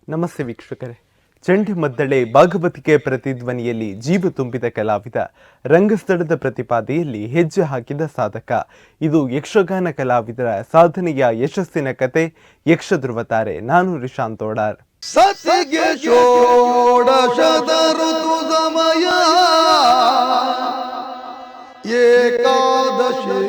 ನಮಸ್ತೆ ವೀಕ್ಷಕರೇ. ಚಂಡಿ ಮದ್ದಳೆ ಭಾಗವತಿಕೆ ಪ್ರತಿಧ್ವನಿಯಲ್ಲಿ ಜೀವ ತುಂಬಿದ ಕಲಾವಿದ, ರಂಗಸ್ಥಳದ ಪ್ರತಿಪಾದೆಯಲ್ಲಿ ಹೆಜ್ಜೆ ಹಾಕಿದ ಸಾಧಕ. ಇದು ಯಕ್ಷಗಾನ ಕಲಾವಿದರ ಸಾಧನೆಯ ಯಶಸ್ಸಿನ ಕತೆ. ಯಕ್ಷ ಧ್ರುವತಾರೆ. ನಾನು ರಿಶಾಂತ್ ಓಡಾರ್. ಸತಿಗೆ ಷೋಡಶದ ಋತು ಸಮಯ ಏಕಾದಶಿ.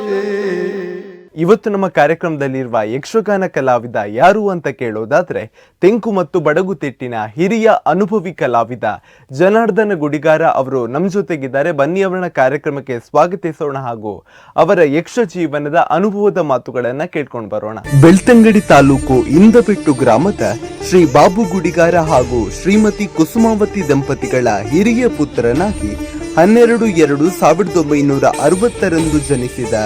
ಇವತ್ತು ನಮ್ಮ ಕಾರ್ಯಕ್ರಮದಲ್ಲಿರುವ ಯಕ್ಷಗಾನ ಕಲಾವಿದ ಯಾರು ಅಂತ ಕೇಳೋದಾದ್ರೆ, ತೆಂಕು ಮತ್ತು ಬಡಗುತಿಟ್ಟಿನ ಹಿರಿಯ ಅನುಭವಿ ಕಲಾವಿದ ಜನಾರ್ದನ ಗುಡಿಗಾರ ಅವರು ನಮ್ಮ ಜೊತೆಗಿದ್ದಾರೆ. ಬನ್ನಿ ಅವರ ಕಾರ್ಯಕ್ರಮಕ್ಕೆ ಸ್ವಾಗತಿಸೋಣ ಹಾಗೂ ಅವರ ಯಕ್ಷ ಜೀವನದ ಅನುಭವದ ಮಾತುಗಳನ್ನ ಕೇಳ್ಕೊಂಡು ಬರೋಣ. ಬೆಳ್ತಂಗಡಿ ತಾಲೂಕು ಇಂದಬೆಟ್ಟು ಗ್ರಾಮದ ಶ್ರೀ ಬಾಬು ಗುಡಿಗಾರ ಹಾಗೂ ಶ್ರೀಮತಿ ಕುಸುಮಾವತಿ ದಂಪತಿಗಳ ಹಿರಿಯ ಪುತ್ರನಾಗಿ 12/2/1960 ಜನಿಸಿದ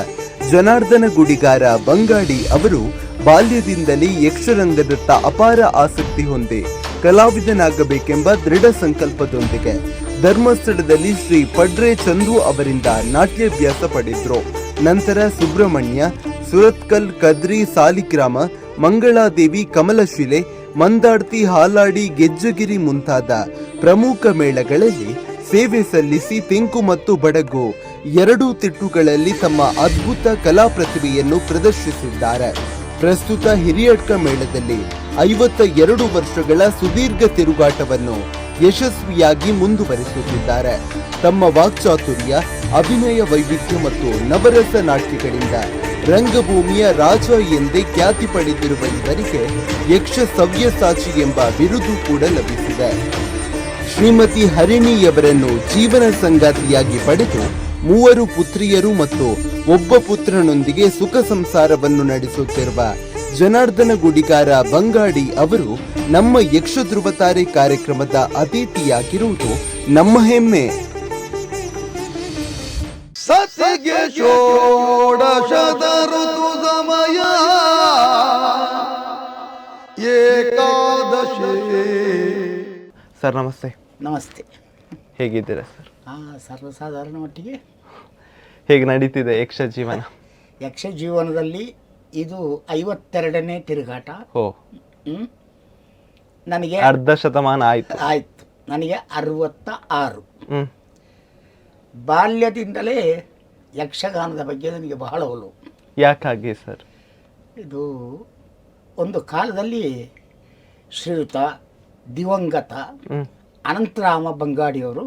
ಜನಾರ್ದನ ಗುಡಿಗಾರ ಬಂಗಾಡಿ ಅವರು ಬಾಲ್ಯದಿಂದಲೇ ಯಕ್ಷರಂಗದತ್ತ ಅಪಾರ ಆಸಕ್ತಿ ಹೊಂದಿ ಕಲಾವಿದನಾಗಬೇಕೆಂಬ ದೃಢ ಸಂಕಲ್ಪದೊಂದಿಗೆ ಧರ್ಮಸ್ಥಳದಲ್ಲಿ ಶ್ರೀ ಪಡ್ರೆ ಚಂದು ಅವರಿಂದ ನಾಟ್ಯಾಭ್ಯಾಸ ಪಡೆದ್ರು. ನಂತರ ಸುಬ್ರಹ್ಮಣ್ಯ, ಸುರತ್ಕಲ್, ಕದ್ರಿ, ಸಾಲಿಗ್ರಾಮ, ಮಂಗಳಾದೇವಿ, ಕಮಲಶಿಲೆ, ಮಂದಾಡ್ತಿ, ಹಾಲಾಡಿ, ಗೆಜ್ಜಗಿರಿ ಮುಂತಾದ ಪ್ರಮುಖ ಮೇಳಗಳಲ್ಲಿ ಸೇವೆ ಸಲ್ಲಿಸಿ ತೆಂಕು ಮತ್ತು ಬಡಗು ಎರಡೂ ತಿಟ್ಟುಗಳಲ್ಲಿ ತಮ್ಮ ಅದ್ಭುತ ಕಲಾ ಪ್ರತಿಭೆಯನ್ನು ಪ್ರದರ್ಶಿಸಿದ್ದಾರೆ. ಪ್ರಸ್ತುತ ಹಿರಿಯಡ್ಕ ಮೇಳದಲ್ಲಿ 52 ವರ್ಷಗಳ ಸುದೀರ್ಘ ತಿರುಗಾಟವನ್ನು ಯಶಸ್ವಿಯಾಗಿ ಮುಂದುವರಿಸುತ್ತಿದ್ದಾರೆ. ತಮ್ಮ ವಾಕ್ಚಾತುರ್ಯ, ಅಭಿನಯ ವೈವಿಧ್ಯ ಮತ್ತು ನವರಸ ನಾಟ್ಯಗಳಿಂದ ರಂಗಭೂಮಿಯ ರಾಜ ಎಂದೇ ಖ್ಯಾತಿ ಪಡೆದಿರುವ ಇವರಿಗೆ ಯಕ್ಷ ಸವ್ಯಸಾಚಿ ಎಂಬ ಬಿರುದು ಕೂಡ ಲಭಿಸಿದೆ. ಶ್ರೀಮತಿ ಹರಿಣಿಯವರನ್ನು ಜೀವನ ಸಂಗಾತಿಯಾಗಿ ಪಡೆದು 3 ಪುತ್ರಿಯರು ಮತ್ತು ಒಬ್ಬ ಪುತ್ರನೊಂದಿಗೆ ಸುಖ ಸಂಸಾರವನ್ನು ನಡೆಸುತ್ತಿರುವ ಜನಾರ್ದನ ಗುಡಿಗಾರ ಬಂಗಾಡಿ ಅವರು ನಮ್ಮ ಯಕ್ಷ ಧ್ರುವತಾರೆ ಕಾರ್ಯಕ್ರಮದ ಅತಿಥಿಯಾಗಿರುವುದು ನಮ್ಮ ಹೆಮ್ಮೆ. ಸತಿಗೆ ಷೋಡಶದ ಋತು ಸಮಯ ಏಕಾದಶಿ. ಸರ್ ನಮಸ್ತೆ. ನಮಸ್ತೆ. ಹೇಗಿದ್ದೀರಾ ಸರ್? ಸರ್ವಸಾಧಾರಣ ಮಟ್ಟಿಗೆ ಹೇಗೆ ನಡೀತಿದೆ ಯಕ್ಷ ಜೀವನ? ಯಕ್ಷ ಜೀವನದಲ್ಲಿ ಇದು 52ನೇ ತಿರುಗಾಟ. ನನಗೆ ಅರ್ಧ ಶತಮಾನ ಆಯ್ತು. ನನಗೆ 66. ಬಾಲ್ಯದಿಂದಲೇ ಯಕ್ಷಗಾನದ ಬಗ್ಗೆ ನನಗೆ ಬಹಳ ಒಲವು. ಯಾಕಾಗಿ ಸರ್? ಇದು ಒಂದು ಕಾಲದಲ್ಲಿ ಶ್ರೀಯುತ ದಿವಂಗತ ಅನಂತರಾಮ ಬಂಗಾಡಿಯವರು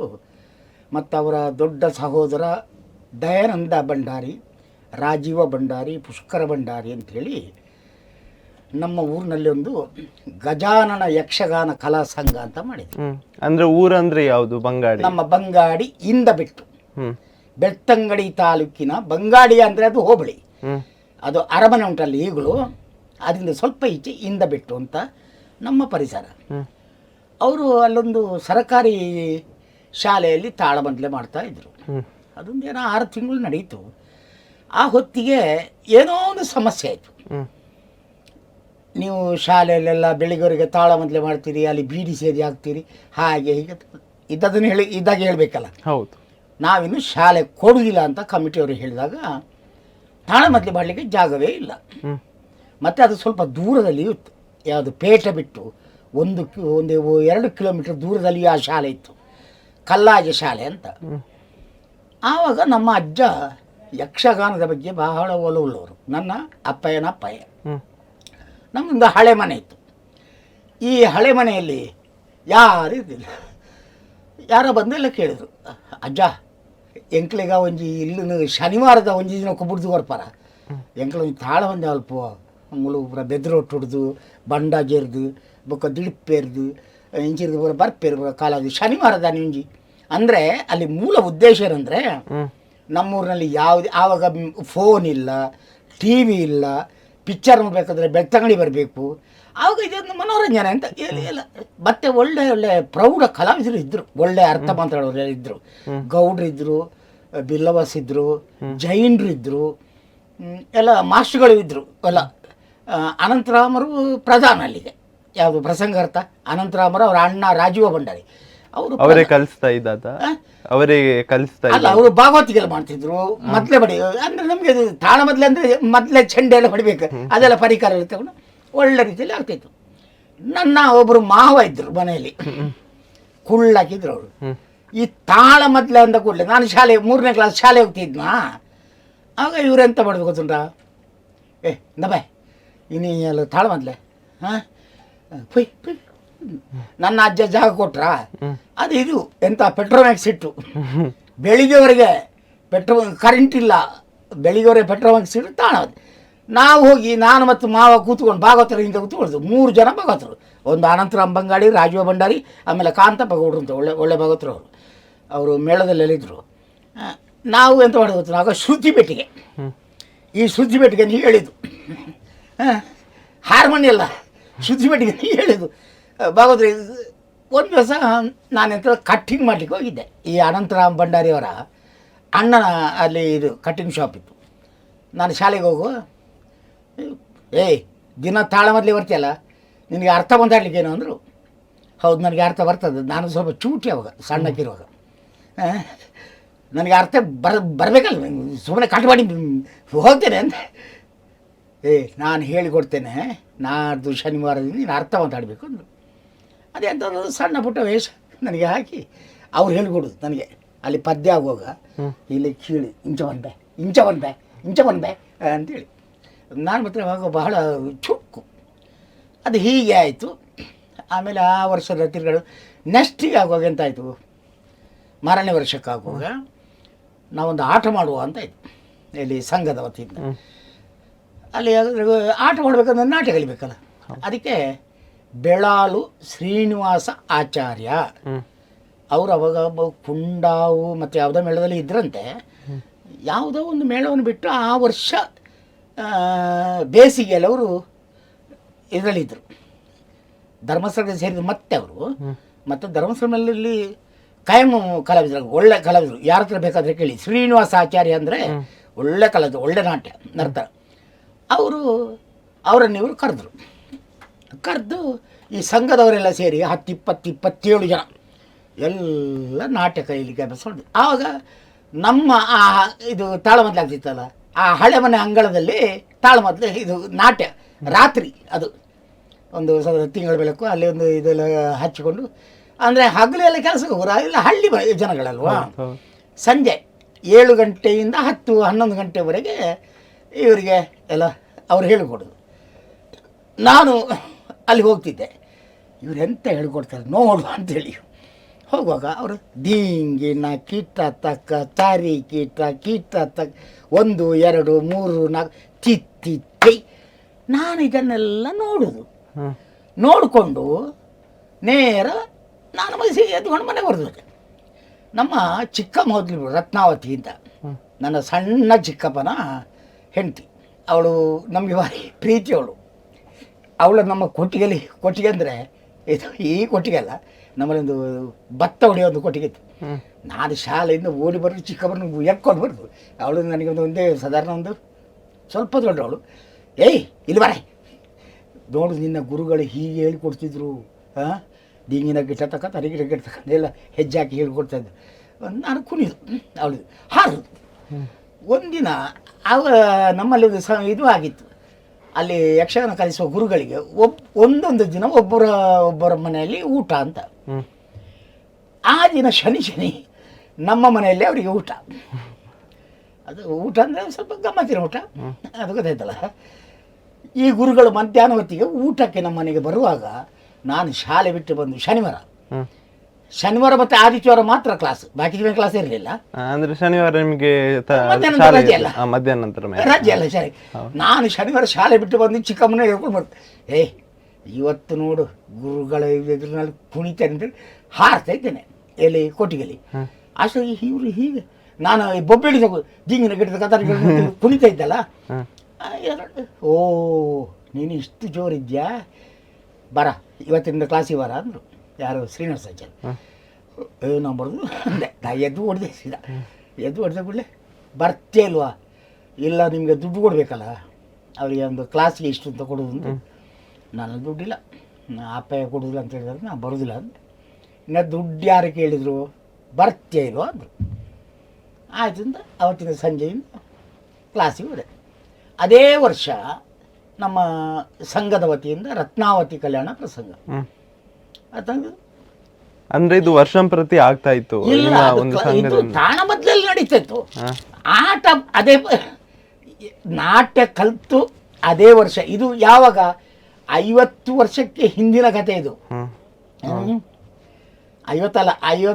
ಮತ್ತು ಅವರ ದೊಡ್ಡ ಸಹೋದರ ದಯಾನಂದ ಭಂಡಾರಿ, ರಾಜೀವ ಭಂಡಾರಿ, ಪುಷ್ಕರ ಭಂಡಾರಿ ಅಂಥೇಳಿ ನಮ್ಮ ಊರಿನಲ್ಲಿ ಒಂದು ಗಜಾನನ ಯಕ್ಷಗಾನ ಕಲಾ ಸಂಘ ಅಂತ ಮಾಡಿದ್ರು. ಅಂದ್ರೆ ಊರಂದ್ರೆ ಯಾವುದು? ಬಂಗಾಡಿ. ನಮ್ಮ ಬಂಗಾಡಿ ಇಂದಬೆಟ್ಟು, ಬೆಳ್ತಂಗಡಿ ತಾಲೂಕಿನ ಬಂಗಾಡಿ ಅಂದರೆ ಅದು ಹೋಬಳಿ, ಅದು ಅರಮನೆ ಉಂಟಲ್ಲಿ ಈಗಲೂ, ಅದರಿಂದ ಸ್ವಲ್ಪ ಈಚೆ ಇಂದಬೆಟ್ಟು ಅಂತ ನಮ್ಮ ಪರಿಸರ. ಅವರು ಅಲ್ಲೊಂದು ಸರಕಾರಿ ಶಾಲೆಯಲ್ಲಿ ತಾಳಮಂಡಲೆ ಮಾಡ್ತಾ ಇದ್ರು. ಅದೊಂದು ಏನೋ 6 ತಿಂಗಳು ನಡೀತು. ಆ ಹೊತ್ತಿಗೆ ಏನೋ ಒಂದು ಸಮಸ್ಯೆ ಆಯಿತು. ನೀವು ಶಾಲೆಯಲ್ಲೆಲ್ಲ ಬೆಳಿಗ್ಗೆವರೆಗೆ ತಾಳಮಂಡಲೆ ಮಾಡ್ತೀರಿ, ಅಲ್ಲಿ ಬೀಡಿ ಸೇರಿ ಹಾಕ್ತೀರಿ, ಹಾಗೆ ಹೀಗೆ ಇದ್ದದನ್ನು ಇದ್ದಾಗ ಹೇಳಬೇಕಲ್ಲ. ಹೌದು. ನಾವಿನ್ನು ಶಾಲೆ ಕೊಡುವುದಿಲ್ಲ ಅಂತ ಕಮಿಟಿಯವರು ಹೇಳಿದಾಗ ತಾಳಮಂಡಲೆ ಮಾಡಲಿಕ್ಕೆ ಜಾಗವೇ ಇಲ್ಲ. ಮತ್ತು ಅದು ಸ್ವಲ್ಪ ದೂರದಲ್ಲಿ ಇತ್ತು. ಯಾವುದು ಪೇಟೆ ಬಿಟ್ಟು ಒಂದು 2 ಕಿಲೋಮೀಟರ್ ದೂರದಲ್ಲಿ ಆ ಶಾಲೆ ಇತ್ತು, ಕಲ್ಲಾಜ ಶಾಲೆ ಅಂತ. ಆವಾಗ ನಮ್ಮ ಅಜ್ಜ ಯಕ್ಷಗಾನದ ಬಗ್ಗೆ ಬಹಳ ಒಲವುಳ್ಳವರು. ನನ್ನ ಅಪ್ಪಯ್ಯನ ಅಪ್ಪಯ್ಯ. ನಮ್ಮದೊಂದು ಹಳೆ ಮನೆ ಇತ್ತು. ಈ ಹಳೆ ಮನೆಯಲ್ಲಿ ಯಾರು ಇದ್ದಿಲ್ಲ. ಯಾರೋ ಬಂದೆಲ್ಲ ಕೇಳಿದ್ರು, ಅಜ್ಜ ಎಂಕ್ಲೆಗ ಒಂಜಿ ಇಲ್ಲಿನ ಶನಿವಾರದ ಒಂಜಿ ದಿನ ಕೊಬ್ಬುಡ್ದು ಕೊರ್ಪಾರ ಎಂಕ್ಲ ಒಂದು ತಾಳ ಒಂದೇ ಅಲ್ಪ ಮುಳು ಪೂರ ಬೆದ್ರೊಟ್ಟು ಹೊಡ್ದು ಬಂಡ ಜೆರ್ದು ಬೊಕ್ಕ ದಿಳಿಪ್ಪೇರ್ದು ಇಂಚಿರ್ದು ಪೂರ ಬರ್ಪೇರು ಪೂರ ಕಾಲಾಗಿ ಶನಿವಾರದ ನಿಂಜಿ ಅಂದರೆ ಅಲ್ಲಿ ಮೂಲ ಉದ್ದೇಶ ಏನಂದರೆ, ನಮ್ಮೂರಿನಲ್ಲಿ ಯಾವುದೇ ಆವಾಗ ಫೋನ್ ಇಲ್ಲ, ಟಿ ವಿ ಇಲ್ಲ, ಪಿಕ್ಚರ್ ನೋಡಬೇಕಾದ್ರೆ ಬೆಳ್ತಂಗಡಿ ಬರಬೇಕು. ಆವಾಗ ಇದೊಂದು ಮನೋರಂಜನೆ ಅಂತ ಎಲ್ಲ. ಮತ್ತೆ ಒಳ್ಳೆ ಒಳ್ಳೆ ಪ್ರೌಢ ಕಲಾವಿದರು ಇದ್ದರು, ಒಳ್ಳೆ ಅರ್ಥ ಮಾತಾಡೋರು ಇದ್ದರು. ಗೌಡ್ರಿದ್ದರು, ಬಿಲ್ಲವಸ್ ಇದ್ದರು, ಜೈನರು ಇದ್ದರು, ಎಲ್ಲ ಮಾಸ್ಟರ್ಗಳು ಇದ್ದರು ಎಲ್ಲ. ಅನಂತರಾಮರು ಪ್ರಧಾನ ಅಲ್ಲಿಗೆ, ಯಾವುದು ಪ್ರಸಂಗಾರ್ಥ ಅನಂತರಾಮರು, ಅವರ ಅಣ್ಣ ರಾಜೀವ ಭಂಡಾರಿ ಅವರೇ ಕಲಿಸ್ತಾ ಇದ್ದ. ಅವರೇ ಕಲಿಸ್ತಾ ಅಲ್ಲ, ಅವರು ಭಾಗವತಿಗೆಲ್ಲ ಮಾಡ್ತಿದ್ರು. ಮೊದಲೇ ಬಡಿ ಅಂದರೆ ನಮಗೆ ತಾಳ ಮೊದಲೇ ಅಂದರೆ ಮೊದಲೇ ಚೆಂಡೆ ಎಲ್ಲ ಹೊಡಿಬೇಕು, ಅದೆಲ್ಲ ಪರಿಕರ ಎಲ್ಲ ತಗೊಂಡು ಒಳ್ಳೆ ರೀತಿಯಲ್ಲಿ ಆಗ್ತಾಯಿತ್ತು. ನನ್ನ ಒಬ್ಬರು ಮಾವ ಇದ್ದರು ಮನೆಯಲ್ಲಿ, ಕುಳ್ಳಾಕಿದ್ರು ಅವರು. ಈ ತಾಳ ಮೊದಲೇ ಅಂದ ಕೂಡಲೇ ನಾನು ಶಾಲೆ 3ನೇ ಕ್ಲಾಸ್ ಶಾಲೆ ಹೋಗ್ತಿದ್ನಾ, ಆಗ ಇವರೆಂತ ಮಾಡೋದು ಗೊತ್ತುಂಟ, ನಬಾಯ್ ಇನ್ನೀ ಎಲ್ಲ ತಾಳ ಮೊದಲೇ ಹಾಂ ಪುಯ್ ಪುಯ್. ನನ್ನ ಅಜ್ಜ ಜಾಗ ಕೊಟ್ರಾ, ಅದು ಇದು ಎಂಥ ಪೆಟ್ರೋಮ್ಯಾಕ್ಸ್ ಇಟ್ಟು ಬೆಳಿಗ್ಗೆವರೆಗೆ ಕರೆಂಟ್ ಇಲ್ಲ, ಬೆಳಿಗ್ಗೆವರೆಗೆ ಪೆಟ್ರೋಮ್ಯಾಕ್ಸ್ ಇಟ್ಟು ತಾಣ. ನಾವು ಹೋಗಿ ನಾನು ಮತ್ತು ಮಾವ ಕೂತ್ಕೊಂಡು ಭಾಗವತರ ಹಿಂದೆ ಕೂತ್ಕೊಳ್ದು, 3 ಜನ ಭಾಗವತರು, ಒಂದು ಅನಂತರಾಮ್ ಬಂಗಾಳಿ, ರಾಜೀವ ಭಂಡಾರಿ, ಆಮೇಲೆ ಕಾಂತಪ್ಪ ಗೌಡ್ರು ಅಂತ ಒಳ್ಳೆ ಭಾಗವತರು ಅವರು ಮೇಳದಲ್ಲೆಲ್ಲಿದ್ದರು. ನಾವು ಎಂತ ಮಾಡೋದು ಗೊತ್ತು, ಆಗ ಶ್ರುತಿ ಪೆಟ್ಟಿಗೆ, ಈ ಶ್ರುತಿ ಪೆಟ್ಟಿಗೆ ನೀವು ಹೇಳಿದ್ದು ಹಾರ್ಮೋನಿ ಅಲ್ಲ, ಶ್ರುತಿ ಪೆಟ್ಟಿಗೆ ನೀವು ಹೇಳಿದ್ದು ಭಾಗವತರು. ಒಂದು ದಿವಸ ನಾನೆಂತ ಕಟ್ಟಿಂಗ್ ಮಾಡಲಿಕ್ಕೆ ಹೋಗಿದ್ದೆ, ಈ ಅನಂತರಾಮ್ ಭಂಡಾರಿಯವರ ಅಣ್ಣನ ಅಲ್ಲಿ ಇದು ಕಟ್ಟಿಂಗ್ ಶಾಪ್ ಇತ್ತು. ನಾನು ಶಾಲೆಗೆ ಹೋಗುವ, ದಿನ ತಾಳ ಮೊದಲೇ ಬರ್ತೀಯಲ್ಲ, ನಿನಗೆ ಅರ್ಥ ಮಾತಾಡ್ಲಿಕ್ಕೆ ಏನು ಅಂದರು. ಹೌದು ನನಗೆ ಅರ್ಥ ಬರ್ತದೆ, ನಾನು ಸ್ವಲ್ಪ ಚೂಟಿ ಅವಾಗ ಸಣ್ಣಕ್ಕಿರುವಾಗ, ನನಗೆ ಅರ್ಥ ಬರಬೇಕಲ್ಲ, ಸುಮ್ಮನೆ ಕಟ್ ಮಾಡಿ ಹೋಗ್ತೇನೆ ಅಂತ. ನಾನು ಹೇಳಿಕೊಡ್ತೇನೆ, ನಾಡ್ದು ಶನಿವಾರದಿಂದ ನೀನು ಅರ್ಥ ಮಾತಾಡಬೇಕು ಅಂದರು. ಅದೇ ಅಂಥದ್ದು ಸಣ್ಣ ಪುಟ್ಟ ವೇಷ ನನಗೆ ಹಾಕಿ ಅವ್ರು ಹೇಳಿಕೊಡೋದು ನನಗೆ. ಅಲ್ಲಿ ಪದ್ಯ ಆಗುವಾಗ ಇಲ್ಲಿ ಕೀಳಿ ಇಂಚ ಬಂದೆ ಅಂತೇಳಿ ನಾನು ಮಾತ್ರ ಆವಾಗ ಬಹಳ ಚುಕ್ಕು. ಅದು ಹೀಗೆ ಆಯಿತು. ಆಮೇಲೆ ಆ ವರ್ಷದ ತಿರುಗಾಡು ನೆಕ್ಸ್ಟಿಗೆ ಆಗುವಾಗ ಎಂತಾಯಿತು, 2ನೇ ವರ್ಷಕ್ಕೆ ಆಗುವಾಗ ನಾವೊಂದು ಆಟ ಮಾಡುವ ಅಂತ ಇತ್ತು ಇಲ್ಲಿ ಸಂಘದ ವತಿಯಿಂದ. ಅಲ್ಲಿ ಆಟ ಮಾಡಬೇಕಂದ್ರೆ ನಾಟ್ಯ ಕಲಿಬೇಕಲ್ಲ, ಅದಕ್ಕೆ ಬೆಳಾಲು ಶ್ರೀನಿವಾಸ ಆಚಾರ್ಯ ಅವರು ಅವಾಗ ಕುಂಡಾವು ಮತ್ತು ಯಾವುದೋ ಮೇಳದಲ್ಲಿ ಇದ್ರಂತೆ. ಯಾವುದೋ ಒಂದು ಮೇಳವನ್ನು ಬಿಟ್ಟು ಆ ವರ್ಷ ಬೇಸಿಗೆಯಲ್ಲಿ ಅವರು ಇದರಲ್ಲಿದ್ದರು, ಧರ್ಮಸ್ಥಳಕ್ಕೆ ಸೇರಿದ ಮತ್ತೆ ಅವರು. ಮತ್ತು ಧರ್ಮಸ್ಥಳದಲ್ಲಿ ಕಾಯಂ ಕಲಾವಿದರು, ಒಳ್ಳೆ ಕಲಾವಿದರು, ಯಾರ ಹತ್ರ ಬೇಕಾದರೆ ಕೇಳಿ. ಶ್ರೀನಿವಾಸ ಆಚಾರ್ಯ ಅಂದರೆ ಒಳ್ಳೆ ಕಲಾವಿದರು, ಒಳ್ಳೆ ನಾಟ್ಯ ನರ್ತ. ಅವರನ್ನು ಇವರು ಕರೆದು ಈ ಸಂಘದವರೆಲ್ಲ ಸೇರಿ 10, 20, 27 ಜನ ಎಲ್ಲ ನಾಟ್ಯ ಕೈಲಿಕ್ಕೆ ಅಭ್ಯಾಸ. ಆವಾಗ ನಮ್ಮ ಆ ಇದು ತಾಳಮದ್ಲೆ ಆಗ್ತಿತ್ತಲ್ಲ, ಆ ಹಳೆ ಮನೆ ಅಂಗಳದಲ್ಲಿ ತಾಳಮದ್ಲೆ ಇದು ನಾಟ್ಯ ರಾತ್ರಿ, ಅದು ಒಂದು ತಿಂಗಳ ಬೆಳಕು ಅಲ್ಲಿ ಒಂದು ಇದೆಲ್ಲ ಹಚ್ಚಿಕೊಂಡು, ಅಂದರೆ ಹಗಲೆಲ್ಲ ಕೆಲಸಕ್ಕೆ ಹೋಗೋರು, ಇಲ್ಲ ಹಳ್ಳಿ ಜನಗಳಲ್ವಾ. ಸಂಜೆ 7 ಗಂಟೆಯಿಂದ 10, 11 ಗಂಟೆವರೆಗೆ ಇವರಿಗೆ ಎಲ್ಲ ಅವ್ರು ಹೇಳಿಕೊಡೋದು. ನಾನು ಅಲ್ಲಿ ಹೋಗ್ತಿದ್ದೆ, ಇವರೆಂತ ಹೇಳ್ಕೊಡ್ತಾರೆ ನೋಡು ಅಂಥೇಳಿ. ಹೋಗುವಾಗ ಅವರು ದೀಂಗಿನ ಕೀಟ ತಕ್ಕ ತಾರಿ ಕೀಟ ತಕ್ಕ 1, 2, 3, 4 ಚಿತ್ತಿ. ನಾನು ಇದನ್ನೆಲ್ಲ ನೋಡಿಕೊಂಡು ನೇರ ನಾನು ಮೈಸಿಗೆ ಎದ್ಕೊಂಡು ಮನೆಗೆ ಬರೆದು. ನಮ್ಮ ಚಿಕ್ಕ ಮೊದಲು ರತ್ನಾವತಿ ಅಂತ, ನನ್ನ ಸಣ್ಣ ಚಿಕ್ಕಪ್ಪನ ಹೆಂಡತಿ, ಅವಳು ನಮಗೆ ಭಾರಿ ಪ್ರೀತಿ. ಅವಳು ನಮ್ಮ ಕೊಟ್ಟಿಗೆ ಅಂದರೆ ಇದು ಈ ಕೊಟ್ಟಿಗೆ ಅಲ್ಲ, ನಮ್ಮಲ್ಲೊಂದು ಭತ್ತ ಹೊಡೆಯೋ ಒಂದು ಕೊಟ್ಟಿಗೆ ಇತ್ತು. ನಾನು ಶಾಲೆಯಿಂದ ಓಡಿ ಬರೋದು, ಚಿಕ್ಕಪ್ಪನ ಎಕ್ಕೊಂಡು ಬರೋದು. ಅವಳು ನನಗೆ ಒಂದೇ ಸಾಧಾರಣ ಒಂದು ಸ್ವಲ್ಪ ದೊಡ್ಡವಳು. ಇಲ್ಲಿ ಬರ ನೋಡು, ನಿನ್ನ ಗುರುಗಳು ಹೀಗೆ ಹೇಳಿಕೊಡ್ತಿದ್ರು, ದಿಂಗಿನ ಗಿಟ್ಟ ತಕ್ಕ ತರಿಗಿಡ ಗಿಟ್ಟ ತಕ್ಕಂತೆಲ್ಲ ಹೆಜ್ಜೆ ಹಾಕಿ ಹೇಳಿಕೊಡ್ತಾಯಿದ್ರು. ನಾನು ಕುಣಿದು ಅವಳು ಹಾರೋದು. ಒಂದಿನ ನಮ್ಮಲ್ಲಿ ಒಂದು ಇದು ಆಗಿತ್ತು, ಅಲ್ಲಿ ಯಕ್ಷಗಾನ ಕಲಿಸುವ ಗುರುಗಳಿಗೆ ಒಂದೊಂದು ದಿನ ಒಬ್ಬರ ಮನೆಯಲ್ಲಿ ಊಟ ಅಂತ. ಆ ದಿನ ಶನಿ ನಮ್ಮ ಮನೆಯಲ್ಲಿ ಅವರಿಗೆ ಊಟ. ಅದು ಊಟ ಅಂದರೆ ಸ್ವಲ್ಪ ಗಮ್ಮತ್ತಿನ ಊಟ, ಅದು ಗೊತ್ತಾಯ್ತಲ್ಲ. ಈ ಗುರುಗಳು ಮಧ್ಯಾಹ್ನ ಹೊತ್ತಿಗೆ ಊಟಕ್ಕೆ ನಮ್ಮ ಮನೆಗೆ ಬರುವಾಗ ನಾನು ಶಾಲೆ ಬಿಟ್ಟು ಬಂದು ಶನಿವಾರ ಮತ್ತು ಆದಿತ್ಯವಾರ ಮಾತ್ರ ಕ್ಲಾಸ್, ಬಾಕಿ ಕ್ಲಾಸ್ ಇರಲಿಲ್ಲ. ಅಂದ್ರೆ ಶನಿವಾರ ನಿಮಗೆ ರಜೆ ಅಲ್ಲ, ರಜೆ ಅಲ್ಲ ಸರಿ. ನಾನು ಶನಿವಾರ ಶಾಲೆ ಬಿಟ್ಟು ಬಂದು ಚಿಕ್ಕಮ್ಮನ ಹೇಳ್ಕೊಂಡು ಬರ್ತೆ. ಇವತ್ತು ನೋಡು ಗುರುಗಳ ಎದುರಿನಲ್ಲಿ ಕುಣಿತೇನೆ ಅಂತೇಳಿ ಹಾರ್ತಾ ಇದ್ದೇನೆ ಎಲ್ಲಿ ಕೊಟ್ಟಿಗೆಲಿ. ಅಷ್ಟೊಂದು ಇವರು ಹೀಗೆ ನಾನು ಬೊಬ್ಬೆಳಿ ದಿಂಗಿನ ಗಿಡದ ಕತಾರ ಕುಣಿತಾ ಇದ್ದಲ್ಲ. ಓ ನೀನು ಇಷ್ಟು ಜೋರಿದ್ಯಾ, ಬರ ಇವತ್ತಿಂದ ಕ್ಲಾಸಿಗೆ ಬರ ಅಂದರು. ಯಾರು ಶ್ರೀನಿವಾಸ ಆಚಾರ್ಯ. ನಾವು ಬರೋದು ಅಂದೆ. ನಾ ಎದ್ದು ಹೊಡೆದೆ ಕೂಡಲೇ ಬರ್ತೀಯ ಅಲ್ವಾ, ಇಲ್ಲ ನಿಮಗೆ ದುಡ್ಡು ಕೊಡಬೇಕಲ್ಲ, ಅವರಿಗೆ ಒಂದು ಕ್ಲಾಸಿಗೆ ಇಷ್ಟು ಅಂತ ಕೊಡೋದು ಅಂತ. ನಾನು ದುಡ್ಡಿಲ್ಲ, ಅಪ್ಪ ಕೊಡೋದಿಲ್ಲ ಅಂತ ಹೇಳಿದ್ರೆ ನಾನು ಬರೋದಿಲ್ಲ ಅಂದೆ. ಇನ್ನು ದುಡ್ಡು ಯಾರು ಕೇಳಿದರು, ಬರ್ತೀಯ ಇಲ್ವಾ ಅಂದರು. ಆಯ್ತು ಅಂತ ಅವತ್ತಿನ ಸಂಜೆಯಿಂದ ಕ್ಲಾಸಿಗೆ ಹೋದೆ. ಅದೇ ವರ್ಷ ನಮ್ಮ ಸಂಘದ ವತಿಯಿಂದ ರತ್ನಾವತಿ ಕಲ್ಯಾಣ ಪ್ರಸಂಗ. ಅದಂದ್ರೆ ಅಂದ್ರೆ ಇದು ವರ್ಷಂಪ್ರತಿ ಆಗ್ತಾ ಇತ್ತು ಇಲ್ಲ, ನಿಮ್ಮ ಅದು ಒಂದು ಇದು ಸಂಘದಲ್ಲಿ? ತಾಣಬದ್ಲಲ್ಲಿ ನಡೀತಿತ್ತು ಆಟ. ಅದೇ ನಾಟ್ಯ ಕಲ್ತು ಅದೇ ವರ್ಷ. ಇದು ಯಾವಾಗ 50 ವರ್ಷಕ್ಕೆ ಹಿಂದಿನ ಕಥೆ ಇದು. 50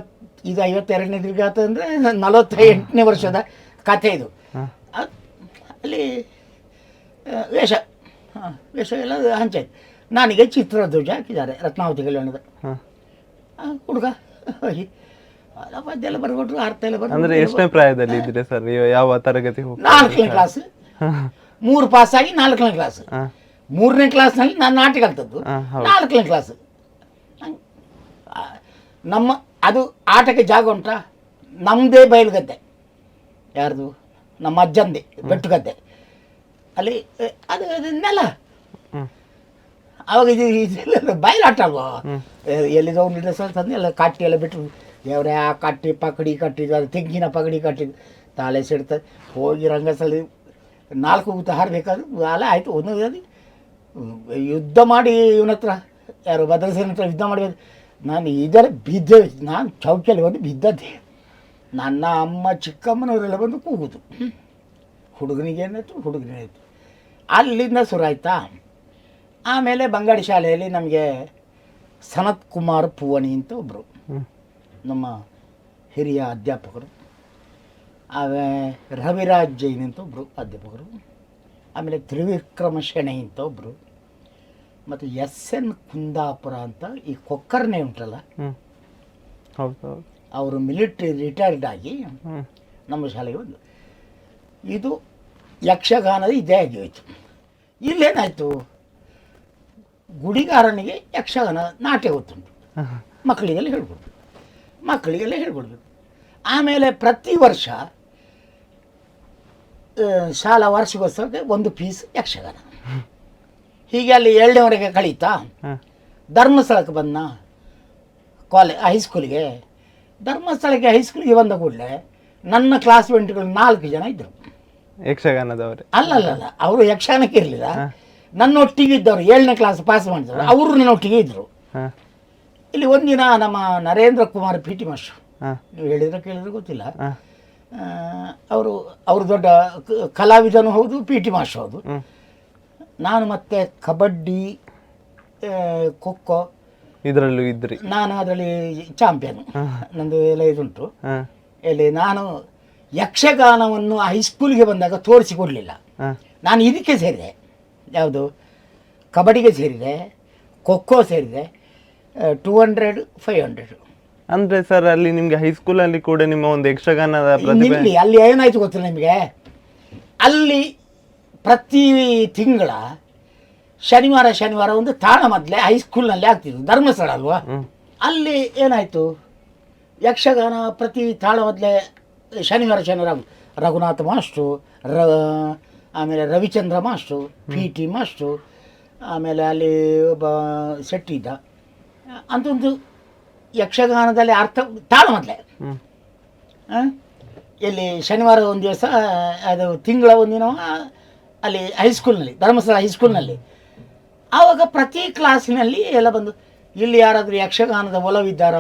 ಇದು 52ನೇ ತಿರುಗಾತ ಅಂದರೆ 48ನೇ ವರ್ಷದ ಕಥೆ ಇದು. ಅಲ್ಲಿ ವೇಷ ಎಲ್ಲ ಹಂಚಾಯ್ತು. ನನಗೆ ಚಿತ್ರಧ್ವಜ ಹಾಕಿದ್ದಾರೆ ರತ್ನಾವತಿ ಕಲ್ಯಾಣದ. ಹುಡುಗ ಪದ್ಯ ಎಲ್ಲ ಬರ್ಕೊಟ್ರು, ಅರ್ಥ ಎಲ್ಲ ಅಂದ್ರೆ ಬರ್ಕೊಟ್ರು. ಎಷ್ಟನೇ ಪ್ರಾಯದಲ್ಲಿ ಇದ್ರೆ ಸರ್ ಯಾವ ತರಗತಿ 4ನೇ ಕ್ಲಾಸ್, 3 ಪಾಸ್ ಆಗಿ 4ನೇ ಕ್ಲಾಸ್. 3ನೇ ಕ್ಲಾಸ್ನಲ್ಲಿ ನಾನು ನಾಟಕ ಕಲ್ತದ್ದು. 4ನೇ ಕ್ಲಾಸ್ ನಮ್ಮ ಅದು ಆಟಕ್ಕೆ ಜಾಗ ಉಂಟಾ? ನಮ್ಮದೇ ಬಯಲುಗದ್ದೆ, ಯಾರ್ದು? ನಮ್ಮ ಅಜ್ಜಂದೆ ಬೆಟ್ಟುಗದ್ದೆ. ಅಲ್ಲಿ ಅದು ನೆಲ. ಅವಾಗ ಇದು ಬಯಲಾಟ ಅಲ್ವಾ? ಎಲ್ಲಿದೋ ಒಂದು ಸಲ ತಂದು ಎಲ್ಲ ಕಟ್ಟಿ ಎಲ್ಲ ಬಿಟ್ಟರು. ದೇವರೇ ಆ ಕಟ್ಟಿ ಪಗಡಿ ಕಟ್ಟಿದ್ದು, ಅದು ತೆಂಗಿನ ಪಗಡಿ ಕಟ್ಟಿದ್ದು ತಾಳೆ ಸಿಡ್ತದೆ. ಹೋಗಿ ರಂಗಸ್ಥಳ 4 ಊತ ಹಾರಬೇಕಾದ್ರು ಅಲ್ಲ ಆಯಿತು. ಒಂದೊಂದು ಯುದ್ಧ ಮಾಡಿ ಇವನ ಹತ್ರ, ಯಾರು ಭದ್ರಸೇನ ಹತ್ರ ಯುದ್ಧ ಮಾಡಿ ನಾನು ಇದರ ಬಿದ್ದೆ. ನಾನು ಚೌಕಿಯಲ್ಲಿ ಬಂದು ಬಿದ್ದದ್ದೆ. ನನ್ನ ಅಮ್ಮ ಚಿಕ್ಕಮ್ಮನವರೆಲ್ಲ ಬಂದು ಕೂಗುದು. ಹುಡುಗನಿಗೆ ಏನಾಯ್ತು, ಹುಡುಗನೇನಾಯ್ತು. ಅಲ್ಲಿಂದ ಶುರು ಆಯಿತಾ. ಆಮೇಲೆ ಬಂಗಾಡಿ ಶಾಲೆಯಲ್ಲಿ ನಮಗೆ ಸನತ್ ಕುಮಾರ್ ಪೂವಣಿ ಅಂತ ಒಬ್ಬರು ನಮ್ಮ ಹಿರಿಯ ಅಧ್ಯಾಪಕರು. ರವಿರಾಜ್ ಜೈನ್ ಅಂತ ಒಬ್ಬರು ಅಧ್ಯಾಪಕರು. ಆಮೇಲೆ ತ್ರಿವಿಕ್ರಮ ಶೆಣೈ ಅಂತ ಒಬ್ಬರು. ಮತ್ತು SN ಕುಂದಾಪುರ ಅಂತ ಈ ಕೊಕ್ಕರ್ನೆ ಉಂಟಲ್ಲ, ಅವರು ಮಿಲಿಟ್ರಿ ರಿಟೈರ್ಡ್ ಆಗಿ ನಮ್ಮ ಶಾಲೆಗೆ ಬಂದು. ಇದು ಯಕ್ಷಗಾನದ ಇದೇ ಆಗಿ ಹೋಯಿತು. ಇಲ್ಲೇನಾಯಿತು, ಗುಡಿಗಾರನಿಗೆ ಯಕ್ಷಗಾನ ನಾಟ್ಯ ಗೊತ್ತುಂಟು, ಮಕ್ಕಳಿಗೆಲ್ಲ ಹೇಳ್ಕೊಡ್ಬೇಕು. ಆಮೇಲೆ ಪ್ರತಿ ವರ್ಷ ಶಾಲಾ ವಾರ್ಷಿಕೋತ್ಸವಕ್ಕೆ 1 ಪೀಸ್ ಯಕ್ಷಗಾನ. ಹೀಗೆ ಅಲ್ಲಿ 2ನೇವರೆಗೆ ಕಳೀತಾ. ಧರ್ಮಸ್ಥಳಕ್ಕೆ ಬಂದ ಹೈಸ್ಕೂಲಿಗೆ. ಧರ್ಮಸ್ಥಳಕ್ಕೆ ಹೈಸ್ಕೂಲಿಗೆ ಬಂದ ಕೂಡಲೇ ನನ್ನ ಕ್ಲಾಸ್ಮೇಟ್ಗಳು 4 ಜನ ಇದ್ದರು ಯಕ್ಷಗಾನದವರೇ. ಅಲ್ಲ ಅವರು ಯಕ್ಷಗಾನಕ್ಕೆ ಇರಲಿಲ್ಲ. ನನ್ನೊಟ್ಟಿಗೆ ಇದ್ದವರು 7ನೇ ಕ್ಲಾಸ್ ಪಾಸ್ ಮಾಡಿದ್ರು, ಅವರು ನನ್ನೊಟ್ಟಿಗೆ ಇದ್ದರು. ಇಲ್ಲಿ ಒಂದಿನ ನಮ್ಮ ನರೇಂದ್ರ ಕುಮಾರ್ PT ಮಾಸ್ಟ್ರು, ನೀವು ಕೇಳಿದ್ರೆ ಗೊತ್ತಿಲ್ಲ, ಅವರು ದೊಡ್ಡ ಕಲಾವಿದನೂ ಹೌದು, PT ಮಾಸ್ಟ್ರು ಹೌದು. ನಾನು ಮತ್ತೆ ಕಬಡ್ಡಿ, ಖೋಖೋ ಇದರಲ್ಲೂ ಇದ್ರಿ. ನಾನು ಅದರಲ್ಲಿ ಚಾಂಪಿಯನ್. ನಂದು ಎಲ್ಲ ಇದುಂಟು. ಇಲ್ಲಿ ನಾನು ಯಕ್ಷಗಾನವನ್ನು ಹೈಸ್ಕೂಲ್ಗೆ ಬಂದಾಗ ತೋರಿಸಿಕೊಡ್ಲಿಲ್ಲ. ನಾನು ಇದಕ್ಕೆ ಸೇರಿದೆ, ಯಾವುದು ಕಬಡ್ಡಿಗೆ ಸೇರಿದೆ, ಖೋಖೋ ಸೇರಿದೆ, 200, 500. ಅಂದ್ರೆ ಸರ್ ಅಲ್ಲಿ ನಿಮ್ಗೆ ಹೈಸ್ಕೂಲಲ್ಲಿ ಕೂಡ ನಿಮ್ಮ ಒಂದು ಯಕ್ಷಗಾನದ ಪ್ರತಿಭೆ. ಅಲ್ಲಿ ಏನಾಯ್ತು ಗೊತ್ತಿಲ್ಲ ನಿಮಗೆ, ಅಲ್ಲಿ ಪ್ರತಿ ತಿಂಗಳ ಶನಿವಾರ ಒಂದು ತಾಣ ಮೊದಲೇ ಹೈಸ್ಕೂಲ್ನಲ್ಲಿ ಆಗ್ತಿತ್ತು. ಧರ್ಮಸ್ಥಳ ಅಲ್ವಾ, ಅಲ್ಲಿ ಏನಾಯಿತು, ಯಕ್ಷಗಾನ ಪ್ರತಿ ತಾಳ ಮೊದಲೇ ಶನಿವಾರ ರಘುನಾಥ ಮಾಸ್ಟ್ರು, ಆಮೇಲೆ ರವಿಚಂದ್ರ ಮಾಸ್ಟ್ರು, PT ಮಾಸ್ಟ್ರು, ಆಮೇಲೆ ಅಲ್ಲಿ ಒಬ್ಬ ಶೆಟ್ಟಿ ಇದ್ದ. ಅಂತೊಂದು ಯಕ್ಷಗಾನದಲ್ಲಿ ಅರ್ಥ ತಾಳ ಮೊದಲೇ ಇಲ್ಲಿ ಶನಿವಾರ ಒಂದು ದಿವಸ, ಅದು ತಿಂಗಳ ಒಂದಿನ ಅಲ್ಲಿ ಹೈಸ್ಕೂಲ್ನಲ್ಲಿ, ಧರ್ಮಸ್ಥಳ ಹೈಸ್ಕೂಲ್ನಲ್ಲಿ. ಆವಾಗ ಪ್ರತಿ ಕ್ಲಾಸಿನಲ್ಲಿ ಎಲ್ಲ ಬಂದು, ಇಲ್ಲಿ ಯಾರಾದರೂ ಯಕ್ಷಗಾನದ ಒಲವಿದ್ದಾರ,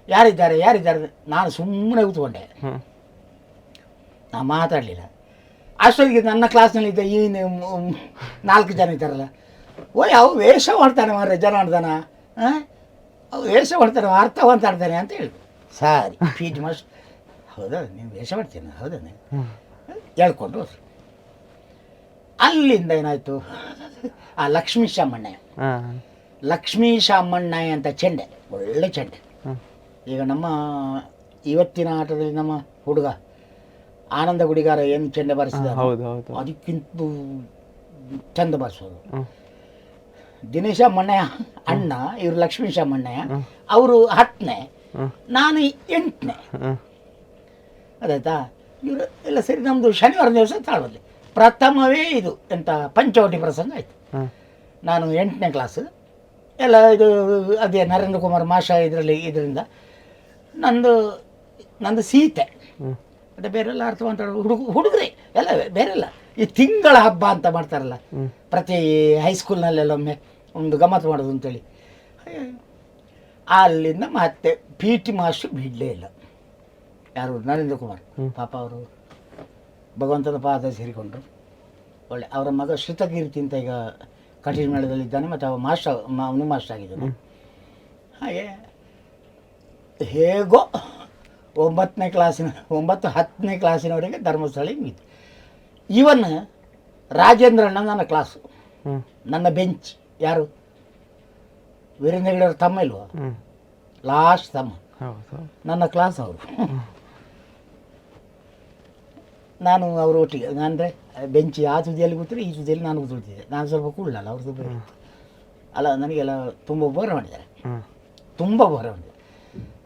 ಯಾರಿದ್ದಾರೆ. ನಾನು ಸುಮ್ಮನೆ ಕೂತ್ಕೊಂಡೆ, ನಾನು ಮಾತಾಡಲಿಲ್ಲ. ಅಷ್ಟೊತ್ತಿಗೆ ನನ್ನ ಕ್ಲಾಸ್ನಲ್ಲಿದ್ದ ಈ 4 ಜನ ಇದ್ದಾರಲ್ಲ, ಯಾವ ವೇಷ ಮಾಡ್ತಾನೆ ಮಾರ್ರೆ ಜನಾರ್ದನ, ವೇಷ ಮಾಡ್ತಾನೆ, ಅರ್ಥ ಮಾತಾಡ್ತಾನೆ ಅಂತ ಹೇಳಿದ್ರು. ಸರಿ PT ಮಾಸ್ಟರ್, ಹೌದಾ ನೀವು ವೇಷ ಮಾಡ್ತೀನಿ, ಹೌದಾ ಹೇಳ್ಕೊಂಡು ಹೋದ್ರು. ಅಲ್ಲಿಂದ ಏನಾಯಿತು, ಆ ಲಕ್ಷ್ಮೀ ಶಾಮಣ್ಣಯ್ಯ ಅಂತ ಚೆಂಡೆ, ಒಳ್ಳೆ ಚೆಂಡೆ. ಈಗ ನಮ್ಮ ಇವತ್ತಿನ ಆಟದಲ್ಲಿ ನಮ್ಮ ಹುಡುಗ ಆನಂದ ಗುಡಿಗಾರ ಏನು ಚೆಂಡೆ ಬಾರಿಸಿದ ಅದಕ್ಕಿಂತ ಚಂದ ಬಾರಿಸೋದು. ದಿನೇಶ ಮಣ್ಣಯ್ಯ ಅಣ್ಣ, ಇವರು ಲಕ್ಷ್ಮೀ ಶಾಮಣ್ಣಯ್ಯ, ಅವರು 10ನೇ, ನಾನು 8ನೇ. ಅದಾಯ್ತಾ. ಇವರು ಎಲ್ಲ ಸೇರಿ ನಮ್ಮದು ಶನಿವಾರ ದಿವಸ ತಾಳದಲ್ಲಿ ಪ್ರಥಮವೇ ಇದು ಎಂಥ ಪಂಚವಟಿ ಪ್ರಸಂಗ ಆಯಿತು. ನಾನು 8ನೇ ಕ್ಲಾಸು ಎಲ್ಲ ಇದು ಅದೇ ನರೇಂದ್ರ ಕುಮಾರ್ ಮಾಷ ಇದರಿಂದ ನಂದು ಸೀತೆ. ಮತ್ತು ಬೇರೆಲ್ಲ ಅರ್ಥ ಮಾತಾಡೋ ಹುಡುಗರೇ ಎಲ್ಲ ಬೇರೆಲ್ಲ ಈ ತಿಂಗಳ ಹಬ್ಬ ಅಂತ ಮಾಡ್ತಾರಲ್ಲ ಪ್ರತಿ ಹೈಸ್ಕೂಲ್ನಲ್ಲೆಲ್ಲ ಒಮ್ಮೆ ಒಂದು ಗಮ್ಮತ್ತು ಮಾಡೋದು ಅಂತೇಳಿ. ಅಲ್ಲಿಂದ ಮತ್ತೆ ಪಿ ಟಿ ಮಾಸ್ಟ್ರು ಬಿಡಲೇ ಇಲ್ಲ. ಯಾರು ನರೇಂದ್ರ ಕುಮಾರ್ ಪಾಪ ಅವರು ಭಗವಂತನ ಪಾದ ಸೇರಿಕೊಂಡ್ರು. ಒಳ್ಳೆ ಅವರ ಮಗ ಶ್ರುತಕೀರ್ತಿ ಅಂತ ಈಗ ಕಠಿಣ ಮೇಳದಲ್ಲಿದ್ದಾನೆ, ಮತ್ತು ಅವ ಅವನು ಮಾಸ್ಟರ್ ಆಗಿದ್ದಾನೆ. ಹಾಗೆ ಹೇಗೋ 9ನೇ ಕ್ಲಾಸಿನ 10ನೇ ಕ್ಲಾಸಿನವರೆಗೆ ಧರ್ಮಸ್ಥಳ ಇತ್ತು. ಇವನ್ ರಾಜೇಂದ್ರಣ್ಣ ನನ್ನ ಕ್ಲಾಸು, ನನ್ನ ಬೆಂಚ್. ಯಾರು? ವೀರೇಂದ್ರ ಹೆಗ್ಡೆಯವ್ರ ತಮ್ಮ ಇಲ್ವಾ? ಲಾಸ್ಟ್ ತಮ್ಮ, ನನ್ನ ಕ್ಲಾಸ್ ಅವರು. ನಾನು ಅವರು ಒಟ್ಟಿಗೆ, ಅಂದರೆ ಬೆಂಚ್ ಆ ತುದಿಯಲ್ಲಿ ಕೂತ್ರೆ ಈ ತುದಿಯಲ್ಲಿ ನಾನು ಕೂತ್ಕೊಳ್ತಿದ್ದೆ. ನಾನು ಸ್ವಲ್ಪ ಕೂಡಲಲ್ಲ, ಅವ್ರು ತುಂಬ ಅಲ್ಲ, ನನಗೆಲ್ಲ ತುಂಬ ಬೋರ ಮಾಡಿದ್ದಾರೆ, ತುಂಬ ಬೋರ ಮಾಡಿದ್ದಾರೆ.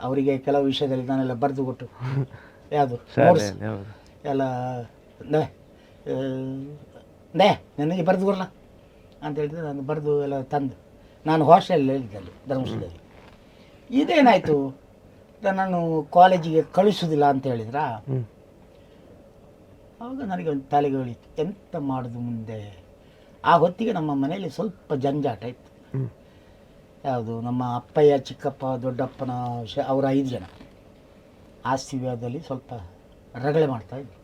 ಅವರಿಗೆ ಕೆಲವು ವಿಷಯದಲ್ಲಿ ನಾನೆಲ್ಲ ಬರೆದು ಕೊಟ್ಟು, ಯಾವುದು ಎಲ್ಲ ನನಗೆ ಬರೆದು ಕೊಡಲ್ಲ ಅಂತ ಹೇಳಿದ್ರೆ ನಾನು ಬರೆದು ಎಲ್ಲ ತಂದು ನಾನು ಹಾಸ್ಟೆಲಲ್ಲಿ ಹೇಳಿದ್ದಲ್ಲಿ ಧರ್ಮಸ್ಥಳದಲ್ಲಿ. ಇದೇನಾಯಿತು, ನಾನು ಕಾಲೇಜಿಗೆ ಕಳಿಸೋದಿಲ್ಲ ಅಂತ ಹೇಳಿದ್ರ. ಆವಾಗ ನನಗೆ ಒಂದು ತಲೆಗೆ ಹೊಳಿತು, ಎಂತ ಮಾಡೋದು ಮುಂದೆ. ಆ ಹೊತ್ತಿಗೆ ನಮ್ಮ ಮನೆಯಲ್ಲಿ ಸ್ವಲ್ಪ ಜಂಜಾಟ ಇತ್ತು. ಯಾವುದು, ನಮ್ಮ ಅಪ್ಪಯ್ಯ, ಚಿಕ್ಕಪ್ಪ, ದೊಡ್ಡಪ್ಪನ ಅವರ 5 ಜನ ಆಸ್ತಿ ವಿವಾದದಲ್ಲಿ ಸ್ವಲ್ಪ ರಗಳೆ ಮಾಡ್ತಾಯಿದ್ರು.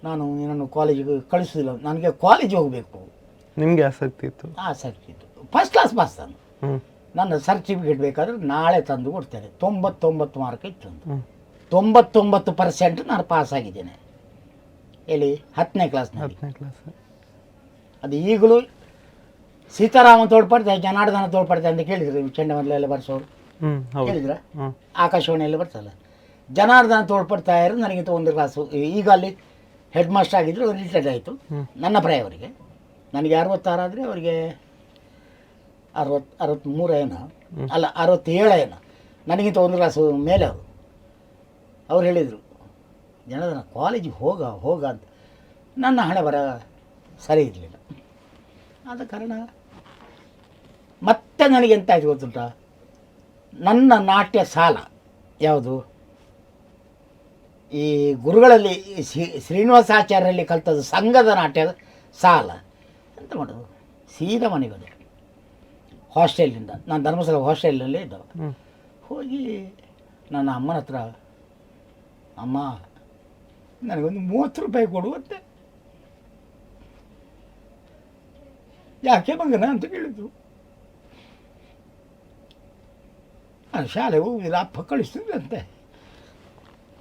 ನಾನು ಕಾಲೇಜಿಗೆ ಕಳಿಸೋದಿಲ್ಲ, ನನಗೆ ಕಾಲೇಜ್ ಹೋಗಬೇಕು. ನಿಮಗೆ ಆಸಕ್ತಿ ಇತ್ತು? ಆಸಕ್ತಿ ಇತ್ತು. ಫಸ್ಟ್ ಕ್ಲಾಸ್ ಪಾಸ್ ನಾನು. ನನ್ನ ಸರ್ಟಿಫಿಕೇಟ್ ಬೇಕಾದ್ರೆ ನಾಳೆ ತಂದು ಕೊಡ್ತೇನೆ. 99 ಮಾರ್ಕ್ ಇತ್ತು, 99% ನಾನು ಪಾಸ್ ಆಗಿದ್ದೇನೆ. ಎಲ್ಲಿ? 10ನೇ ಕ್ಲಾಸ್ನಲ್ಲಿ. ಅದು ಈಗಲೂ ಸೀತಾರಾಮ ತೋಡ್ಪಡ್ತೆ, ಜನಾರ್ದನ ತೋಡ್ಪಡ್ತೆ ಅಂತ ಕೇಳಿದ್ರು ಚಂಡಮಂಡಲ ಬರ್ಸೋರು, ಕೇಳಿದ್ರ? ಆಕಾಶವಾಣಿಯಲ್ಲಿ ಬರ್ತಲ್ಲ, ಜನಾರ್ದನ ತೋಡ್ಪಡ್ತಾ ಇರೋದು ನನಗಿಂತ 1 ಕ್ಲಾಸು. ಈಗ ಅಲ್ಲಿ ಹೆಡ್ ಮಾಸ್ಟರ್ ಆಗಿದ್ರು, ರಿಟೈರ್ಡ್ ಆಯಿತು. ನನ್ನ ಪ್ರಾಯ ಅವರಿಗೆ, ನನಗೆ 66 ಆದರೆ ಅವರಿಗೆ 63 ಏನೋ, ಅಲ್ಲ 67 ಏನೋ, ನನಗಿಂತ 1 ಕ್ಲಾಸು ಮೇಲೆ ಅವರು. ಅವ್ರು ಹೇಳಿದರು, ಜನಾರ್ದನ ಕಾಲೇಜಿಗೆ ಹೋಗ ಅಂತ. ನನ್ನ ಹಣೆ ಬರ ಸರಿ ಇರಲಿಲ್ಲ. ಆದ ಕಾರಣ ಮತ್ತೆ ನನಗೆ ಎಂತಾಯ್ತು ಗೊತ್ತುಂಟ, ನನ್ನ ನಾಟ್ಯ ಸಾಲ ಯಾವುದು, ಈ ಗುರುಗಳಲ್ಲಿ ಶ್ರೀನಿವಾಸಾಚಾರ್ಯರಲ್ಲಿ ಕಲ್ತದ್ದು ಸಂಘದ ನಾಟ್ಯದ ಸಾಲ. ಎಂತ ಮಾಡೋದು, ಸೀದಾ ಮನೆಗೆ ಹೋದೆ ಹಾಸ್ಟೆಲಿಂದ. ನಾನು ಧರ್ಮಸ್ಥಳ ಹಾಸ್ಟೆಲ್ನಲ್ಲೇ ಇದ್ದವ. ಹೋಗಿ ನನ್ನ ಅಮ್ಮನ ಹತ್ರ, ಅಮ್ಮ ನನಗೊಂದು 30 ರೂಪಾಯಿ ಕೊಡುವಂತೆ. ಯಾಕೆ ಮಗನ ಅಂತ ಕೇಳಿದ್ರು. ನಾನು ಶಾಲೆಗೆ ಹೋಗಿಲ್ಲ, ಅಪ್ಪ ಕಳಿಸ್ತಿದ್ದಂತೆ.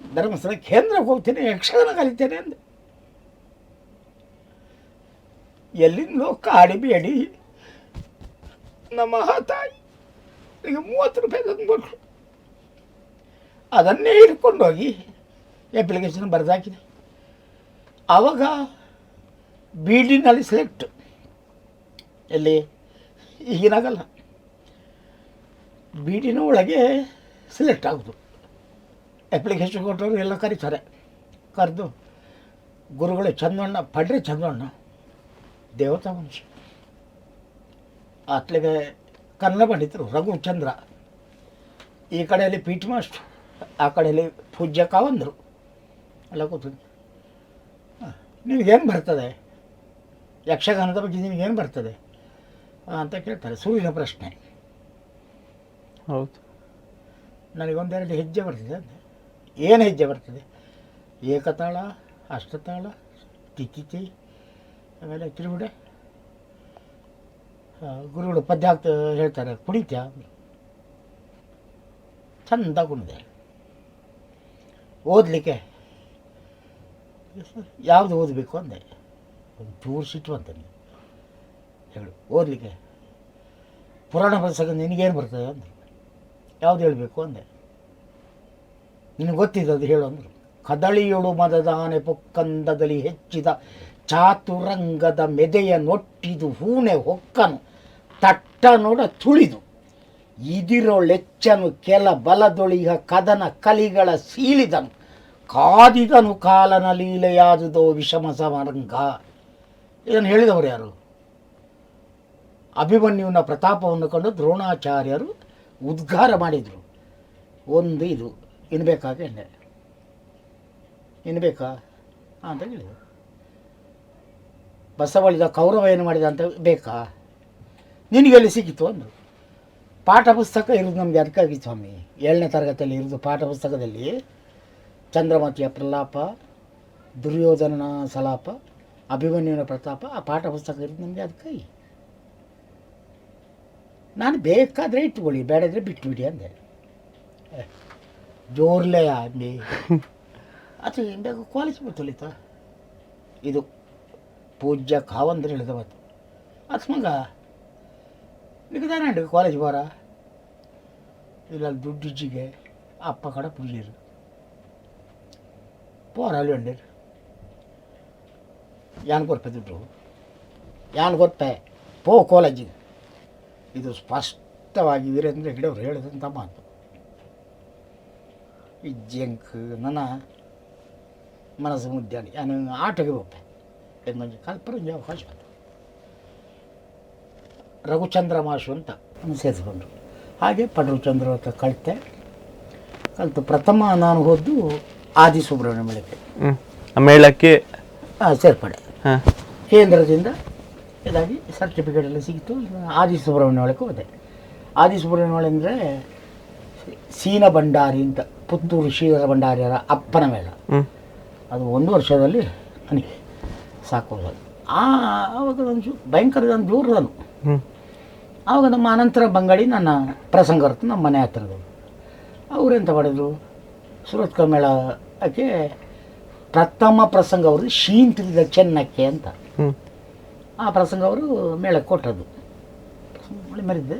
ಧರ್ಮಸ್ಥಳ ಕೇಂದ್ರಕ್ಕೆ ಹೋಗ್ತೇನೆ, ಯಕ್ಷಗಾನ ಕಲಿತೇನೆ ಅಂದೆ. ಎಲ್ಲಿಂದಲೋ ಕಾಡಿ ಬೇಡಿ ನಮ್ಮ ತಾಯಿ ಈಗ 30 ರೂಪಾಯಿ ತಂದು ಕೊಟ್ಟರು. ಅದನ್ನೇ ಹಿಡ್ಕೊಂಡೋಗಿ ಅಪ್ಲಿಕೇಶನ್ ಬರೆದಾಕಿದೆ. ಆವಾಗ BD-ನಲ್ಲಿ ಸೆಲೆಕ್ಟ್, ಎಲ್ಲಿ ಈಗಿನಾಗಲ್ಲ, BD-ನ ಒಳಗೆ ಸೆಲೆಕ್ಟ್ ಆಗೋದು. ಅಪ್ಲಿಕೇಶನ್ ಕೊಟ್ಟವರು ಎಲ್ಲ ಕರೀತಾರೆ. ಕರೆದು ಗುರುಗಳೇ ಚಂದ್ರಣ್ಣ, ಪಡ್ರೆ ಚಂದ್ರಣ್ಣ ದೇವತಾ ವಂಶ, ಅತ್ಲೆಗೆ ಕನ್ನಡ ಪಂಡಿತರು ರಘುಚಂದ್ರ, ಈ ಕಡೆಯಲ್ಲಿ ಪಿ ಟಿ ಮಾಸ್ಟ್ರು, ಆ ಕಡೆಯಲ್ಲಿ ಪೂಜ್ಯ ಕಾವಂದರು ಎಲ್ಲ ಕೂತ್ಕೊಂಡು, ನಿನಗೇನು ಬರ್ತದೆ, ಯಕ್ಷಗಾನದ ಬಗ್ಗೆ ನಿನಗೇನು ಬರ್ತದೆ ಅಂತ ಕೇಳ್ತಾರೆ. ಸುಳ್ಳಿನ ಪ್ರಶ್ನೆ. ಹೌದು. ನನಗೊಂದೆರಡು ಹೆಜ್ಜೆ ಬರ್ತದೆ ಅಂದೆ. ಏನು ಹೆಜ್ಜೆ ಬರ್ತದೆ? ಏಕತಾಳ, ಅಷ್ಟತಾಳ, ತಿಥಿತಿ, ಆಮೇಲೆ ತಿರುಗುಡೆ. ಗುರುಗಳು ಪದ್ಯ ಹೇಳ್ತಾರೆ, ಕುಣಿತ್ಯ ಚಂದ ಕುಣಿದೆ. ಓದಲಿಕ್ಕೆ ಯಾವುದು ಓದಬೇಕು ಅಂದೆ. ಒಂದು ಚೂರು ಸಿಟ್ಟು ಅಂತ ಹೇಳು. ಓದಲಿಕ್ಕೆ ಪುರಾಣ ಪುಸ್ತಕ ನಿನಗೇನು ಬರ್ತದೆ ಅಂದರು. ಯಾವುದು ಹೇಳಬೇಕು ಅಂದೆ. ನಿನಗೆ ಗೊತ್ತಿದ್ದದು ಹೇಳು ಅಂದರು. ಕದಳಿಯೊಳು ಮದದಾನೆ ಪೊಕ್ಕಂದದಲ್ಲಿ ಹೆಚ್ಚಿದ ಚಾತುರಂಗದ ಮೆದೆಯ ನೊಟ್ಟಿದು ಹೂಣೆ ಹೊಕ್ಕನು ತಟ್ಟ ನೋಡ ತುಳಿದು ಇದಿರೊಳೆಚ್ಚನು ಕೆಲ ಬಲದೊಳಿಗ ಕದನ ಕಲಿಗಳ ಸೀಳಿದನು ಕಾದಿದನು ಕಾಲನ ಲೀಲೆಯಾದುದೋ ವಿಷಮ ಸಮರಂಗ. ಇದನ್ನು ಹೇಳಿದವರು ಯಾರು? ಅಭಿಮನ್ಯುವಿನ ಪ್ರತಾಪವನ್ನು ಕಂಡು ದ್ರೋಣಾಚಾರ್ಯರು ಉದ್ಗಾರ ಮಾಡಿದರು. ಒಂದು ಇದು ಇನ್ಬೇಕಾಗ ಎಣ್ಣೆ ಇನ್ಬೇಕಾ ಅಂತ ಹೇಳಿದೆ. ಬಸವಳಿದ ಕೌರವ ಏನು ಮಾಡಿದ ಅಂತ ಬೇಕಾ, ನಿನಗೆಲ್ಲಿ ಸಿಕ್ಕಿತು ಅಂದರು. ಪಾಠ ಪುಸ್ತಕ ಇರೋದು ನಮಗೆ ಅದಕ್ಕಾಗಿ ಸ್ವಾಮಿ, 7ನೇ ತರಗತಿಯಲ್ಲಿ ಇರೋದು ಪಾಠ ಪುಸ್ತಕದಲ್ಲಿ ಚಂದ್ರಮತಿಯ ಪ್ರಲಾಪ, ದುರ್ಯೋಧನನ ಸಲಾಪ, ಅಭಿಮನ್ಯುವಿನ ಪ್ರತಾಪ, ಆ ಪಾಠ ಪುಸ್ತಕ ಇರೋದು ನಮಗೆ ಅದಕ್ಕಾಗಿ. ನಾನು ಬೇಕಾದರೆ ಇಟ್ಕೊಳ್ಳಿ, ಬೇಡಾದರೆ ಬಿಟ್ಟುಬಿಡಿ ಅಂದೆ. ಜೋರ್ಲೆ ಅಂದೆ. ಅದು ಬೇಕು ಕಾಲೇಜ್ ಗೊತ್ತೊಲಿತ ಇದು ಪೂಜ್ಯ ಕಾವಂದ್ರೆ ಹೇಳಿದವತ್ತು ಅದು ಮಗ ನಿಗದಾನ ಕಾಲೇಜ್ ಬಾರ ಇಲ್ಲ ದುಡ್ಡಿಜ್ಜಿಗೆ ಅಪ್ಪ ಕಡ ಪುಜೀರು పోరాలు అండి యానకొరపే ದುಡ್ಡು ಯಾನಗೊತ್ತೆ ಪೋ ಕಾಲೇಜಿಗೆ. ಇದು ಸ್ಪಷ್ಟವಾಗಿ ವೀರೇಂದ್ರ ಹೆಗಡೆ ಅವರು ಹೇಳಿದಂಥ ಮಾತು. ಈ ಜಂಕ್ ನನ್ನ ಮನಸ್ಸು ಮುದ್ದಾಡಿ ನಾನು ಆಟಗೆ ಹೋಗ್ತೆ ಮಂಜು ಕಲ್ಪರಂಜಿ ಅವಕಾಶ ರಘುಚಂದ್ರ ಮಾಶು ಅಂತ ಸೇರಿಸ್ಕೊಂಡ್ರು. ಹಾಗೆ ಪಡರುಚಂದ್ರ ಹತ್ರ ಕಲಿತು ಪ್ರಥಮ ನಾನು ಹೋದ್ದು ಆದಿ ಸುಬ್ರಹ್ಮಣ್ಯ ಮೇಳಕ್ಕೆ. ಮೇಳಕ್ಕೆ ಸೇರ್ಪಡೆ ಕೇಂದ್ರದಿಂದ ಇದಾಗಿ ಸರ್ಟಿಫಿಕೇಟ್ ಎಲ್ಲ ಸಿಕ್ತು. ಆದಿ ಸುಬ್ರಹ್ಮಣ್ಯ ಮೇಳಕ್ಕೆ ಹೋದೆ. ಆದಿ ಸುಬ್ರಹ್ಮಣ್ಯ ಮೇಳ ಅಂದರೆ ಸೀನ ಭಂಡಾರಿ ಅಂತ, ಪುತ್ತೂರು ಶ್ರೀಧರ ಭಂಡಾರಿಯರ ಅಪ್ಪನ ಮೇಳ. ಅದು 1 ವರ್ಷದಲ್ಲಿ ನನಗೆ ಸಾಕೋದು. ಆವಾಗ ಒಂದು ಭಯಂಕರ ನಾನು ಜೋರು ನಾನು. ಆವಾಗ ನಮ್ಮ ಅನಂತರ ಬಂಗಾಳಿ ನನ್ನ ಪ್ರಸಂಗರ್ತು ನಮ್ಮ ಮನೆ ಹತ್ತಿರದವರು. ಅವರೆಂತ ಮಾಡಿದ್ರು, ಸುರತ್ಕಲ್ ಮೇಳಕ್ಕೆ ಪ್ರಥಮ ಪ್ರಸಂಗ ಅವ್ರದ್ದು ಶೀಂತ್ರಿದ ಚೆನ್ನಕ್ಕೆ ಅಂತ. ಆ ಪ್ರಸಂಗ ಅವರು ಮೇಳಕ್ಕೆ ಕೊಟ್ಟದ್ದು. ಮಳೆ ಮರಿದ್ದೆ.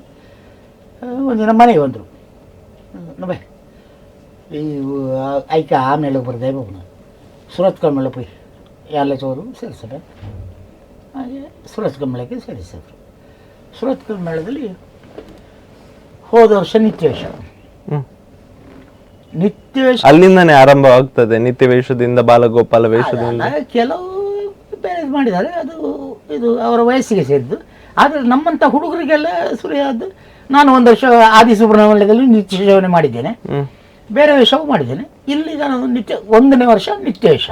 ಒಂದಿನ ಮನೆಗೆ ಬಂದರು. ನಬೆ ಈ ಐಕ ಆ ಮೇಳಕ್ಕೆ ಬರ್ದೆ ಹೋಗೋಣ, ಸುರತ್ಕಲ್ ಮೇಳ ಪೋಯ್ ಎಲ್ಲ ಚೋರು ಸೇರಿಸಬೇಕು. ಹಾಗೆ ಸುರತ್ಕಲ್ ಮೇಳಕ್ಕೆ ಸೇರಿಸಿದ್ರು. ಸುರತ್ಕಲ್ ಮೇಳದಲ್ಲಿ ಹೋದ ವರ್ಷ ನಿತ್ಯವೇಷ ಅಲ್ಲಿಂದನೇ ಆರಂಭ ಆಗ್ತದೆ. ನಿತ್ಯ ವೇಷದಿಂದ ಬಾಲಗೋಪಾಲ ವೇಷದಿಂದ ಕೆಲವು ಬೇರೆ ಮಾಡಿದ್ದಾರೆ. ಅದು ಇದು ಅವರ ವಯಸ್ಸಿಗೆ ಸೇರಿದ್ದು. ಆದರೆ ನಮ್ಮಂಥ ಹುಡುಗರಿಗೆಲ್ಲ ಸುರಿಯಾದ್ದು. ನಾನು 1 ವರ್ಷ ಆದಿ ಸುಬ್ರಹ್ಮಣ್ಯದಲ್ಲಿ ನಿತ್ಯ ಸೇವನೆ ಮಾಡಿದ್ದೇನೆ, ಬೇರೆ ವೇಷವೂ ಮಾಡಿದ್ದೇನೆ. ಇಲ್ಲಿ ನಾನು 1ನೇ ವರ್ಷ ನಿತ್ಯ ವೇಷ,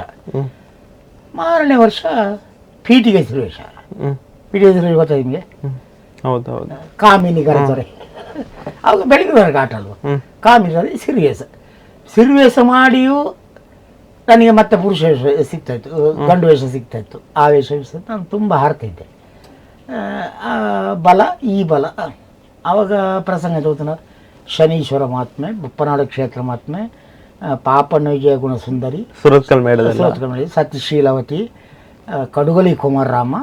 2ನೇ ವರ್ಷ ಪೀಠಿಗೆ ವೇಷ. ಪೀಠಿಗೆ ಗೊತ್ತಾ ನಿಮಗೆ? ಹೌದು ಹೌದು. ಕಾಮಿನಿ ಕರೆದೊರೆ ಅವಾಗ ಬೆಳಗ್ಗೆವರೆಗೆ ಆಟ ಅಲ್ವ. ಕಾಮಿನಿ ಸಿರಿವೇಷ ಮಾಡಿಯೂ ನನಗೆ ಮತ್ತೆ ಪುರುಷ ವೇಷ ಸಿಗ್ತಾಯಿತ್ತು, ಗಂಡು ವೇಷ ಸಿಗ್ತಾಯಿತ್ತು. ಆ ವೇಷ ನಾನು ತುಂಬ ಹಾರ್ತಿದ್ದೆ. ಬಲ ಈ ಬಲ ಆವಾಗ ಪ್ರಸಂಗ ಚೌತನ ಶನೀಶ್ವರ ಮಹಾತ್ಮೆ, ಬುಪ್ಪನಾಡು ಕ್ಷೇತ್ರ ಮಹಾತ್ಮೆ, ಪಾಪಣ್ಣ ವಿಜಯ ಗುಣಸುಂದರಿ, ಸುರತ್ಕಲ್ ಮೇಳದಲ್ಲಿ ಸತ್ಯಶೀಲವತಿ, ಕಡುಗಲಿ ಕುಮಾರರಾಮ,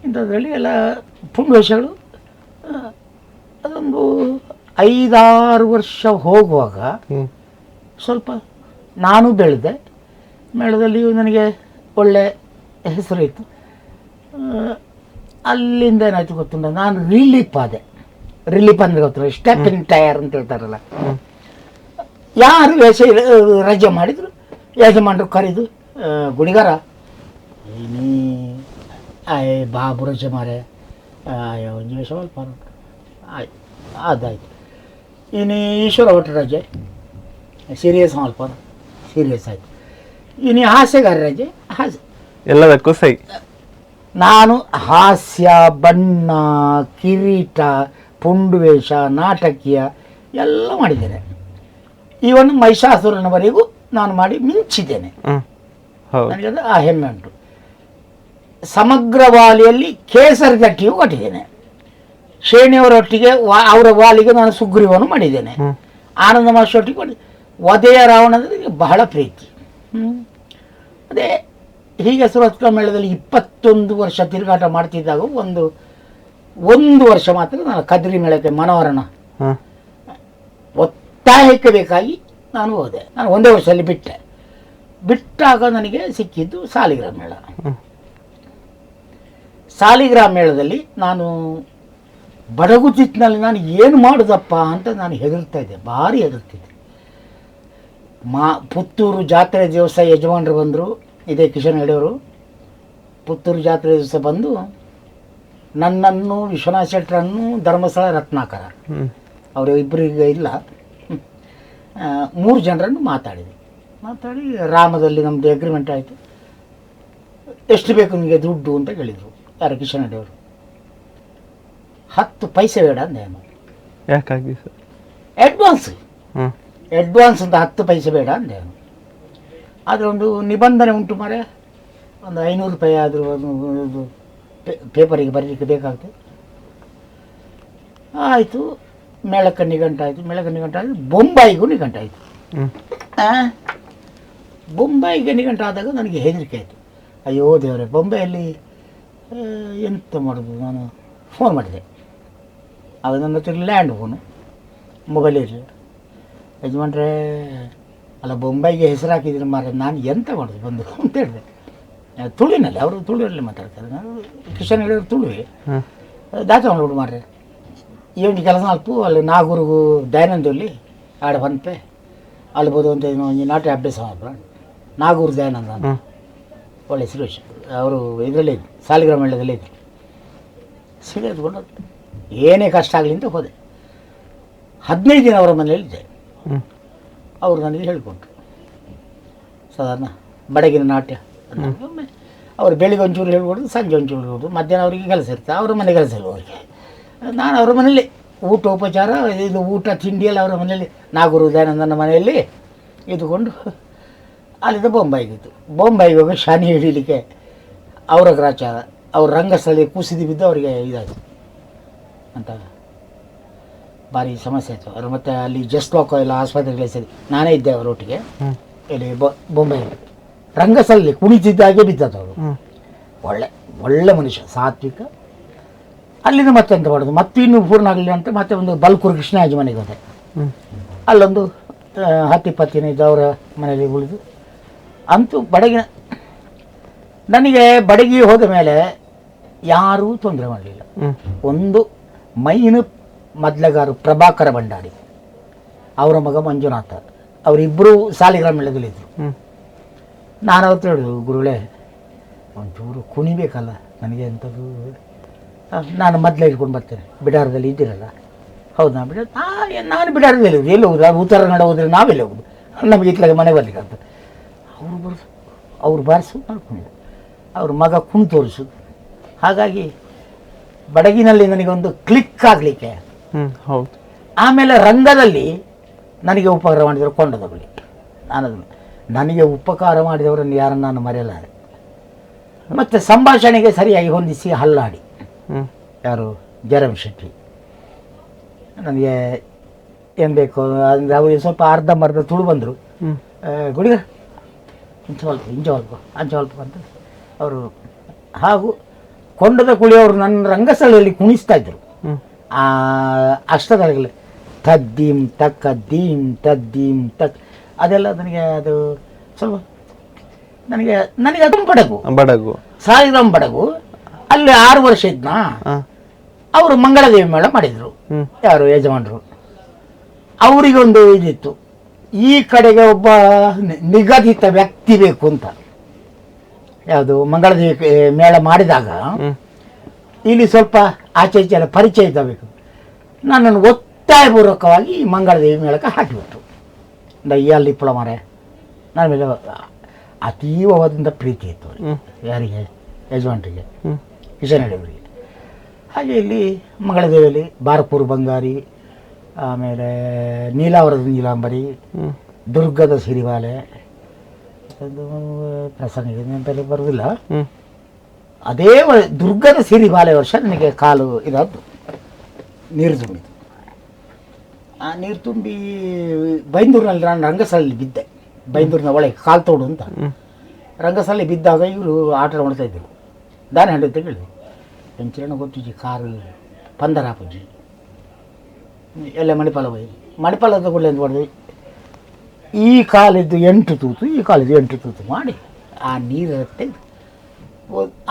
ಇಂಥದ್ರಲ್ಲಿ ಎಲ್ಲ ಪುಣ್ಯವೇಷಗಳು. ಅದೊಂದು 5-6 ವರ್ಷ ಹೋಗುವಾಗ ಸ್ವಲ್ಪ ನಾನು ಬೆಳೆದೆ. ಮೇಳದಲ್ಲಿಯೂ ನನಗೆ ಒಳ್ಳೆ ಹೆಸರು ಇತ್ತು. ಅಲ್ಲಿಂದ ಏನಾಯ್ತು ಗೊತ್ತುಂಟ, ನಾನು ರಿಲೀಫ್ ಆದೆ. ರಿಲೀಫ್ ಅಂದರೆ ಗೊತ್ತಿಲ್ಲ, ಸ್ಟೆಪ್ಪಿಂಗ್ ಟೈರ್ ಅಂತ ಹೇಳ್ತಾರಲ್ಲ. ಯಾರು ರಜೆ ಮಾಡಿದ್ರು ಯಜಮಾನರು ಕರೆದು, ಗುಡಿಗಾರ ನೀ ಬಾಬು ರಜೆ ಮಾರೆ ಒಂದು ವೇಷ ಸ್ವಲ್ಪ ಆಯ್ತು, ಅದಾಯ್ತು. ಇನ್ನು ಈಶ್ವರ ಒಟ್ಟು ರಜೆ ಸೀರಿಯಸ್ ಸ್ವಲ್ಪ ಸೀರಿಯಸ್ ಆಯಿತು. ಇನ್ನು ಹಾಸ್ಯಗಾರ ರಜೆ ಹಾಸ್ಯ ಎಲ್ಲದಕ್ಕೂ ಸೈ. ನಾನು ಹಾಸ್ಯ, ಬಣ್ಣ, ಕಿರೀಟ, ಪುಂಡುವೇಷ, ನಾಟಕೀಯ ಎಲ್ಲ ಮಾಡಿದ್ದೇನೆ. ಇವನ್ ಮಹಿಷಾಸುರನವರೆಗೂ ನಾನು ಮಾಡಿ ಮಿಂಚಿದ್ದೇನೆ. ನನಗೆ ಅದು ಆ ಹೆಮ್ಮೆ ಉಂಟು. ಸಮಗ್ರ ವಾಲಿಯಲ್ಲಿ ಕೇಸರಿ ಗಟ್ಟಿಯೂ ಕಟ್ಟಿದ್ದೇನೆ. ಶ್ರೇಣಿಯವರೊಟ್ಟಿಗೆ ಅವರ ವಾಲಿಗೆ ನಾನು ಸುಗ್ರೀವನ್ನು ಮಾಡಿದ್ದೇನೆ. ಆನಂದ ಮಾಸ್ಟರೊಟ್ಟಿಗೆ ಮಾಡಿ ವಧೆಯ ರಾವಣದಲ್ಲಿ ಬಹಳ ಪ್ರೀತಿ. ಅದೇ ಹೀಗೆ ಸುರತ್ಕಲ್ ಮೇಳದಲ್ಲಿ 21 ವರ್ಷ ತಿರುಗಾಟ ಮಾಡ್ತಿದ್ದಾಗ ಒಂದು ವರ್ಷ ಮಾತ್ರ ನಾನು ಕದ್ರಿ ಮೇಳಕ್ಕೆ ಮನೋಹರನ ಒತ್ತಾಯಕ್ಕೆ ಬೇಕಾಗಿ ನಾನು ಹೋದೆ. ನಾನು 1 ವರ್ಷದಲ್ಲಿ ಬಿಟ್ಟಾಗ ನನಗೆ ಸಿಕ್ಕಿದ್ದು ಸಾಲಿಗ್ರಾಮ ಮೇಳ. ಸಾಲಿಗ್ರಾಮ ಮೇಳದಲ್ಲಿ ನಾನು ಬಡಗುತಿಟ್ಟಿನಲ್ಲಿ ನಾನು ಏನು ಮಾಡೋದಪ್ಪ ಅಂತ ನಾನು ಹೆದರ್ತಾ ಇದ್ದೆ, ಭಾರಿ ಹೆದರ್ತಿದ್ದೆ. ಪುತ್ತೂರು ಜಾತ್ರೆ ದಿವಸ ಯಜಮಾನರು ಬಂದರು, ಇದೇ ಕಿಶನ್ ಹೆಗಡೆಯವರು. ಪುತ್ತೂರು ಜಾತ್ರೆ ದಿವಸ ಬಂದು ನನ್ನನ್ನು, ವಿಶ್ವನಾಥ್ ಶೆಟ್ಟರನ್ನು, ಧರ್ಮಸ್ಥಳ ರತ್ನಾಕರ ಅವರು ಇಬ್ಬರಿಗೆ ಇಲ್ಲ 3 ಜನರನ್ನು ಮಾತಾಡಿ ರಾಮದಲ್ಲಿ ನಮ್ಮದು ಅಗ್ರಿಮೆಂಟ್ ಆಯಿತು. ಎಷ್ಟು ಬೇಕು ನಿಮಗೆ ದುಡ್ಡು ಅಂತ ಕೇಳಿದರು ಯಾರು ಕಿಶನ್ ರೆಡ್ಡಿ ಅವರು. 10 ಪೈಸೆ ಬೇಡ ಅಂದೆ ನಾನು. ಯಾಕಾಗಿ ಸರ್? ಅಡ್ವಾನ್ಸ್ ಅಂತ 10 ಪೈಸೆ ಬೇಡ ಅಂದೆ ನಾನು. ಆದರೆ ಒಂದು ನಿಬಂಧನೆ ಉಂಟು ಮಾರೆ, ಒಂದು 500 ರೂಪಾಯಿ ಆದರೂ ಒಂದು ಪೇಪರಿಗೆ ಬರೀಲಿಕ್ಕೆ ಬೇಕಾಗ್ತದೆ. ಆಯಿತು, ಮೇಳಕ್ಕೆ ನಿಗಂಟಾಯಿತು. ಬೊಂಬಾಯಿಗೂ ನಿಗಂಟಾಯಿತು. ಬೊಂಬಾಯಿಗೆ ನಿಗಂಟಾದಾಗ ನನಗೆ ಹೆದರಿಕೆ ಆಯಿತು. ಅಯ್ಯೋ ದೇವರೇ, ಬೊಂಬೆಯಲ್ಲಿ ಎಂತ ಮಾಡೋದು? ನಾನು ಫೋನ್ ಮಾಡಿದೆ. ಅದು ನನ್ನ ಹತ್ರ ಲ್ಯಾಂಡ್ ಫೋನು, ಮೊಬೈಲ್ ಇರಲಿಲ್ಲ. ಯಜಮಾನ್ರೆ, ಅಲ್ಲ ಬೊಂಬೈಗೆ ಹೆಸರು ಹಾಕಿದ್ರೆ ಮಾರ, ನಾನು ಎಂತ ಮಾಡೋದು ಬಂದು ಅಂತ ಹೇಳಿದೆ. ತುಳುವಿನಲ್ಲಿ, ಅವರು ತುಳುವಲ್ಲಿ ಮಾತಾಡ್ತಾರೆ. ನಾನು ಕಿಶನ್ ಹೇಳಿದ್ರು ತುಳುವೆ. ದಾಖಲೆ ಮಾಡ್ಬಿಡು ಮಾರ್ರೆ, ಇವನಿಗೆ ಕೆಲಸ ಅಲ್ಪು ಅಲ್ಲಿ ನಾಗೂರಿಗೂ ದಯಾನಂದಲ್ಲಿ ಆಡ ಬಂತೆ ಅಲ್ಬೋದು ಅಂತ ಒಂಜಿ ನಾಟ್ಯ ಅಭ್ಯಾಸ ಮಾಡ್ರ. ನಾಗೂರು ದಯಾನಂದ ಅಂತ ಒಳ್ಳೆ ಸುರೇಶ್, ಅವರು ಇದರಲ್ಲೇ ಇದ್ದರು, ಸಾಲಿಗ್ರಾಮ ಮೇಳದಲ್ಲೇ ಇದ್ದರು. ಸೀರೆ ಎತ್ಕೊಂಡು ಏನೇ ಕಷ್ಟ ಆಗಲಿ ಅಂತ ಹೋದೆ. 15 ದಿನ ಅವರ ಮನೆಯಲ್ಲಿದ್ದೆ. ಅವರು ನನಗೆ ಹೇಳಿಕೊಟ್ರು ಸಾಧಾರಣ ಬಡಗಿನ ನಾಟ್ಯ. ಒಮ್ಮೆ ಅವರು ಬೆಳಿಗ್ಗೆ ಒಂಚೂರು ಹೇಳ್ಕೊಡೋದು, ಸಂಜೆ ಒಂಚೂರು ಹೇಳ್ಕೊಡೋದು, ಮಧ್ಯಾಹ್ನ ಅವರಿಗೆ ಕೆಲಸ ಇರ್ತದೆ, ಅವರ ಮನೆ ಕೆಲಸ ಇಲ್ಲ ಅವರಿಗೆ. ನಾನು ಅವರ ಮನೆಯಲ್ಲಿ ಊಟೋಪಚಾರ, ಇದು ಊಟ ತಿಂಡಿಯೆಲ್ಲ ಅವರ ಮನೆಯಲ್ಲಿ, ನಾಗೂರು ದಯಾನಂದನ ಮನೆಯಲ್ಲಿ ಇದ್ದುಕೊಂಡು ಅಲ್ಲಿಂದ ಬೊಂಬಾಯಿಗಿತ್ತು. ಬೊಂಬಾಯಿಗೆ ಹೋಗಿ ಶನಿ ಹಿಡೀಲಿಕ್ಕೆ ಅವರ ಗ್ರಾಚಾರ, ಅವ್ರ ರಂಗಸ್ಥಳದಲ್ಲಿ ಕುಸಿದು ಬಿದ್ದು ಅವರಿಗೆ ಇದಾಯಿತು ಅಂತ ಭಾರಿ ಸಮಸ್ಯೆ ಆಯಿತು. ಅವರು ಮತ್ತೆ ಅಲ್ಲಿ ಜಸ್ಟ್ ವಾಕ್ ಎಲ್ಲ ಆಸ್ಪತ್ರೆಗೆ ಸೇರಿ ನಾನೇ ಇದ್ದೆ ಅವರೊಟ್ಟಿಗೆ. ಇಲ್ಲಿ ಬೊಂಬಾಯಿಗೆ ರಂಗಸ್ಥಳದಲ್ಲಿ ಕುಣಿತಿದ್ದಾಗೆ ಬಿದ್ದದ್ದು ಅವರು. ಒಳ್ಳೆ ಮನುಷ್ಯ, ಸಾತ್ವಿಕ. ಅಲ್ಲಿಂದ ಮತ್ತೆ ಎಂತ ಮಾಡೋದು, ಮತ್ತೆ ಇನ್ನೂ ಪೂರ್ಣ ಆಗಲಿಲ್ಲ ಅಂತ ಮತ್ತೆ ಒಂದು ಬಲ್ಕೂರು ಕೃಷ್ಣಾಜಿ ಮನೆಗೆ ಹೋದೆ. ಅಲ್ಲೊಂದು 10-20 ದಿನ ಇದ್ದು ಅವರ ಮನೆಯಲ್ಲಿ ಉಳಿದು ಅಂತೂ ನನಗೆ ಬಡಗಿ ಹೋದ ಮೇಲೆ ಯಾರೂ ತೊಂದರೆ ಮಾಡಲಿಲ್ಲ. ಒಂದು ಮೈನು ಮೊದಲಗಾರು ಪ್ರಭಾಕರ ಭಂಡಾರಿ, ಅವರ ಮಗ ಮಂಜುನಾಥ, ಅವರಿಬ್ಬರು ಸಾಲಿಗ್ರಾಮ ಮೇಳದಲ್ಲಿದ್ದರು. ನಾನು ಅವತ್ತು ಹೇಳಿದ್ರು, ಗುರುಗಳೇ ಒಂಚೂರು ಕುಣಿಬೇಕಲ್ಲ ನನಗೆ ಎಂಥದ್ದು, ನಾನು ಮೊದಲೇ ಇಟ್ಕೊಂಡು ಬರ್ತೇನೆ, ಬಿಡಾರದಲ್ಲಿ ಇದ್ದೀರಲ್ಲ. ಹೌದು, ನಾನು ಬಿಡಾರದಲ್ಲಿ ಎಲ್ಲಿ ಹೋಗುದು, ಉತ್ತರ ಕನ್ನಡ ಹೋದರೆ ನಾವೆಲ್ಲ ಹೋಗುದು, ನಮಗೆ ಇತ್ಲಾಗೆ ಮನೆ ಬರ್ಲಿಕ್ಕೆ ಅಂತ. ಅವ್ರು ಬಾರಿಸು ಮಾಡ್ಕೊಂಡು ಅವ್ರ ಮಗ ಕುಣ್ ತೋರಿಸು. ಹಾಗಾಗಿ ಬಡಗಿನಲ್ಲಿ ನನಗೊಂದು ಕ್ಲಿಕ್ ಆಗಲಿಕ್ಕೆ. ಹೌದು. ಆಮೇಲೆ ರಂಗದಲ್ಲಿ ನನಗೆ ಉಪಕಾರ ಮಾಡಿದವರು ಕೊಂಡದವಳಿ. ನನಗೆ ಉಪಕಾರ ಮಾಡಿದವರನ್ನು ಯಾರನ್ನು ನಾನು ಮರೆಯಲಾರೆ. ಮತ್ತು ಸಂಭಾಷಣೆಗೆ ಸರಿಯಾಗಿ ಹೊಂದಿಸಿ ಹಲ್ಲಾಡಿ ಯಾರು ಜಯರಾಮ್ ಶೆಟ್ಟಿ, ನನಗೆ ಏನು ಬೇಕು ಅಂದರೆ ಅವರಿಗೆ ಸ್ವಲ್ಪ ಅರ್ಧಂಬರ್ಧ ತುಳು ಬಂದರು. ಗುಡಿಗ ಇಂಚ ಸ್ವಲ್ಪ ಅಂತ ಅವರು. ಹಾಗೂ ಕೊಂಡದ ಕುಳಿಯವರು ನನ್ನ ರಂಗಸ್ಥಳದಲ್ಲಿ ಕುಣಿಸ್ತಾ ಇದ್ದರು. ಅಷ್ಟದಲ್ಲಿ ತದ್ದೀಂ ತಕ್ಕ ದೀಂ ತದ್ದೀಂ ತಕ್ ಅದೆಲ್ಲ ನನಗೆ ಅದು ಸ್ವಲ್ಪ ನನಗೆ ಅದು ಬಡಗು ಸಾಲಿಗ್ರಾಮ ಬಡಗು. ಅಲ್ಲಿ 6 ವರ್ಷ ಇದ್ನಾ. ಅವರು ಮಂಗಳದೇವಿ ಮೇಳ ಮಾಡಿದರು, ಯಾರು ಯಜಮಾನರು. ಅವರಿಗೊಂದು ಇದಿತ್ತು, ಈ ಕಡೆಗೆ ಒಬ್ಬ ನಿಗದಿತ ವ್ಯಕ್ತಿ ಬೇಕು ಅಂತ. ಯಾವುದು ಮಂಗಳದೇವಿ ಮೇಳ ಮಾಡಿದಾಗ ಇಲ್ಲಿ ಸ್ವಲ್ಪ ಆಚೆ ಈಚೆ ಎಲ್ಲ ಪರಿಚಯ ಇದ್ದಬೇಕು. ನನ್ನನ್ನು ಒತ್ತಾಯಪೂರ್ವಕವಾಗಿ ಮಂಗಳದೇವಿ ಮೇಳಕ್ಕೆ ಹಾಕಿಬಿಟ್ರು. ಅಲ್ಲಿ ಇಪ್ಪಳ ಮಾರೆ ನನ್ನ ಮೇಲೆ ಅತೀವವಾದಂಥ ಪ್ರೀತಿ ಇತ್ತು ಯಾರಿಗೆ, ಯಜಮಾನರಿಗೆ, ಕಿಶನ್ ರೆಡ್ಡಿ ಅವರಿಗೆ. ಹಾಗೆ ಇಲ್ಲಿ ಮಂಗಳದೇವಿಯಲ್ಲಿ ಬಾರಪುರ ಬಂಗಾರಿ, ಆಮೇಲೆ ನೀಲಾವರದ ನೀಲಾಂಬರಿ, ದುರ್ಗದ ಸಿರಿಬಾಲೆ, ಅದು ಪ್ರಸಂಗ ನೆನಪಲ್ಲಿ ಬರುವುದಿಲ್ಲ. ಅದೇ ದುರ್ಗದ ಸಿರಿಬಾಲೆ ವರ್ಷ ನನಗೆ ಕಾಲು ಇದಾದ್ದು, ನೀರು ತುಂಬಿದ್ದು. ಆ ನೀರು ತುಂಬಿ ಬೈಂದೂರಿನಲ್ಲಿ ನಾನು ರಂಗಸ್ಥಳದಲ್ಲಿ ಬಿದ್ದೆ. ಬೈಂದೂರಿನ ಒಳಗೆ ಕಾಲು ತೋಡು ಅಂತ ರಂಗಸ್ಥಳದಲ್ಲಿ ಬಿದ್ದಾಗ ಇವರು ಆಟ ಮಾಡ್ತಾ ಇದ್ದರು. ದಾನ ಹಂಡು ಅಂತ ಹೇಳಿದ್ರು. ಎಂಚಿರಣ ಗೊತ್ತಿಜ್ಜಿ ಕಾರು ಪಂದರಾಪುಜ್ಜಿ ಎಲ್ಲ ಮಣಿಪಾಲದ ಕೂಡಲೇ ಅಂತ ಮಾಡಿದ್ವಿ. ಈ ಕಾಲಿದ್ದು 8 ತೂತು, ಈ ಕಾಲಿದ್ದು 8 ತೂತು ಮಾಡಿ ಆ ನೀರು ತೆಗೆದು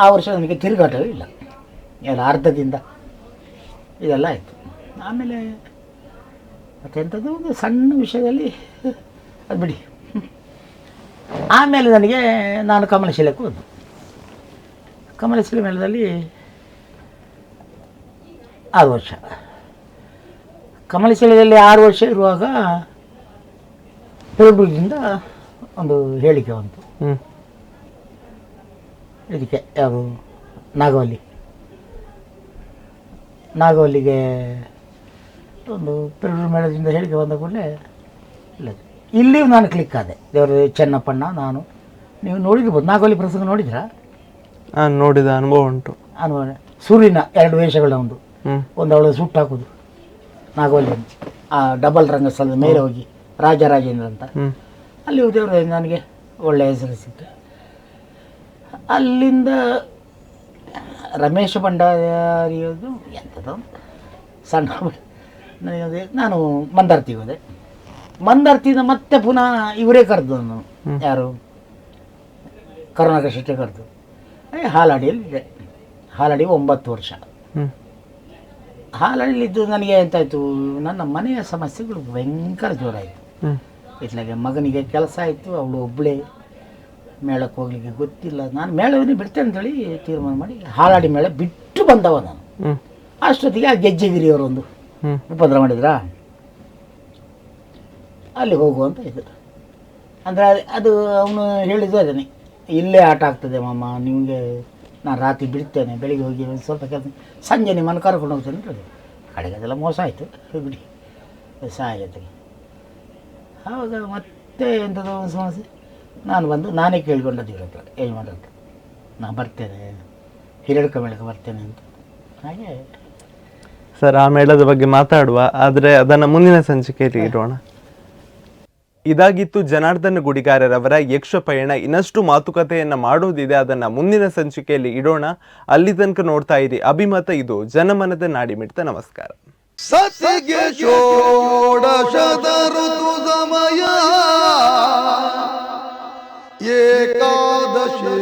ಆ ವರ್ಷ ನನಗೆ ತಿರುಗಾಟವೇ ಇಲ್ಲ, ಎಲ್ಲ ಅರ್ಧದಿಂದ ಇದೆಲ್ಲ ಆಯಿತು. ಆಮೇಲೆ ಮತ್ತೆಂಥದ್ದು ಒಂದು ಸಣ್ಣ ವಿಷಯದಲ್ಲಿ ಅದು ಬಿಡಿ. ಆಮೇಲೆ ನಾನು ಕಮಲಶಿಲೆಗೆ ಹೋದ್ದು. ಕಮಲಶಿಲೆ ಮೇಳದಲ್ಲಿ 6 ವರ್ಷ. ಕಮಲಶಿಲೆಯಲ್ಲಿ 6 ವರ್ಷ ಇರುವಾಗ ಪೆರಡೂರಿನಿಂದ ಒಂದು ಹೇಳಿಕೆ ಬಂತು. ಇದಕ್ಕೆ ಯಾವುದು ನಾಗವಲ್ಲಿ, ನಾಗವಲ್ಲಿಗೆ ಒಂದು ಪೆರೂರು ಮೇಳದಿಂದ ಹೇಳಿಕೆ ಬಂದ ಕೂಡಲೇ ಇಲ್ಲ ಇಲ್ಲಿಯೂ ನಾನು ಕ್ಲಿಕ್ ಆದೆ. ದೇವರು ಚೆನ್ನಪ್ಪಣ್ಣ ನಾನು, ನೀವು ನೋಡಿರ್ಬೋದು ನಾಗವಲ್ಲಿ ಪ್ರಸಂಗ ನೋಡಿದ್ರಾ? ನೋಡಿದ ಅನುಭವ ಉಂಟು. ಅನುಭವ ಸೂರ್ಯನ 2 ವೇಷಗಳ ಒಂದು ಅವಳು ಸುಟ್ಟು ಹಾಕೋದು ನಾಗವಲ್ಲಿ, ಆ ಡಬಲ್ ರಂಗಸ್ಥಳದ ಮೇಲೆ ಹೋಗಿ ರಾಜರಾಜೇಂದ್ರ ಅಂತ ಅಲ್ಲಿ ದೇವರು ನನಗೆ ಒಳ್ಳೆಯ ಹೆಸರು ಸಿಕ್ತು. ಅಲ್ಲಿಂದ ರಮೇಶ ಭಂಡಾರಿಯದು ಎಂಥದ್ದು ಸಣ್ಣ ನನಗೆ ನಾನು ಮಂದಾರ್ತಿಗೆ ಹೋದೆ. ಮಂದಾರ್ತಿಯಿಂದ ಮತ್ತೆ ಪುನಃ ಇವರೇ ಕರೆದು ನಾನು, ಯಾರು ಕರುಣಾಕರ್ ಶೆಟ್ಟಿ ಕರೆದು ಹಾಲಾಡಿಯಲ್ಲಿ ಇದೆ. ಹಾಲಾಡಿ 9 ವರ್ಷ ಹಾಲಾಡಿಲಿದ್ದು ನನಗೆ ಎಂತಾಯಿತು, ನನ್ನ ಮನೆಯ ಸಮಸ್ಯೆಗಳು ಭಯಂಕರ ಜೋರಾಯಿತು. ಇತ್ಲಾಗೆ ಮಗನಿಗೆ ಕೆಲಸ ಆಯಿತು, ಅವಳು ಒಬ್ಬಳೇ ಮೇಳಕ್ಕೆ ಹೋಗ್ಲಿಕ್ಕೆ ಗೊತ್ತಿಲ್ಲ. ನಾನು ಮೇಳವನ್ನೇ ಬಿಡ್ತೇನೆ ಅಂತೇಳಿ ತೀರ್ಮಾನ ಮಾಡಿ ಹಾಲಾಡಿ ಮೇಳ ಬಿಟ್ಟು ಬಂದವ ನಾನು. ಅಷ್ಟೊತ್ತಿಗೆ ಆ ಗೆಜ್ಜೆಗಿರಿಯವರೊಂದು ಉಪದ್ರ ಮಾಡಿದ್ರಾ, ಅಲ್ಲಿ ಹೋಗುವಂತ ಇದು ಅಂದರೆ ಅದು ಅವನು ಹೇಳಿದ್ದು ಅದನ್ನೇ, ಇಲ್ಲೇ ಆಟ ಆಗ್ತದೆ ಮಾಮ, ನಿಮಗೆ ನಾನು ರಾತ್ರಿ ಬಿಡ್ತೇನೆ, ಬೆಳಿಗ್ಗೆ ಹೋಗಿ ಸ್ವಲ್ಪ ಕೆಲಸ, ಸಂಜೆ ನಿಮ್ಮನ್ನು ಕರ್ಕೊಂಡು ಹೋಗ್ತೇನೆ ಅಂತ ಹೇಳಿದೆ. ಕಡೆಗೆ ಅದೆಲ್ಲ ಮೋಸ ಆಯಿತು ಬಿಡಿ ಸಾಯತೆಗೆ. ಆವಾಗ ಮತ್ತೆ ಎಂಥದ್ದು ಒಂದು ಸಮಸ್ಯೆ, ನಾನು ಬಂದು ನಾನೇ ಕೇಳ್ಕೊಂಡದ್ದು ಇವ್ರ ಹತ್ರ ಯಜಮಾನ್ರ, ನಾನು ಬರ್ತೇನೆ ಹಿರೇಡ್ಕ ಮೇಳಕ್ಕೆ ಬರ್ತೇನೆ ಅಂತ. ಹಾಗೆ ಸರ್ ಆ ಮೇಳದ ಬಗ್ಗೆ ಮಾತಾಡುವ, ಆದರೆ ಅದನ್ನು ಮುಂದಿನ ಸಂಚಿಕೆಯಲ್ಲಿ ಇಡೋಣ. ಇದಾಗಿತ್ತು ಜನಾರ್ದನ ಗುಡಿಗಾರರವರ ಯಕ್ಷ ಪಯಣ. ಇನ್ನಷ್ಟು ಮಾತುಕತೆಯನ್ನ ಮಾಡೋದಿದೆ, ಅದನ್ನ ಮುಂದಿನ ಸಂಚಿಕೆಯಲ್ಲಿ ಇಡೋಣ. ಅಲ್ಲಿ ತನಕ ನೋಡ್ತಾ ಇರಿ ಅಭಿಮತ. ಇದು ಜನಮನದ ನಾಡಿಮಿಡಿತ. ನಮಸ್ಕಾರ. ಸತಿಗೆ ಷೋಡಶದ ಋತು ಸಮಯ ಏಕಾದಶಿ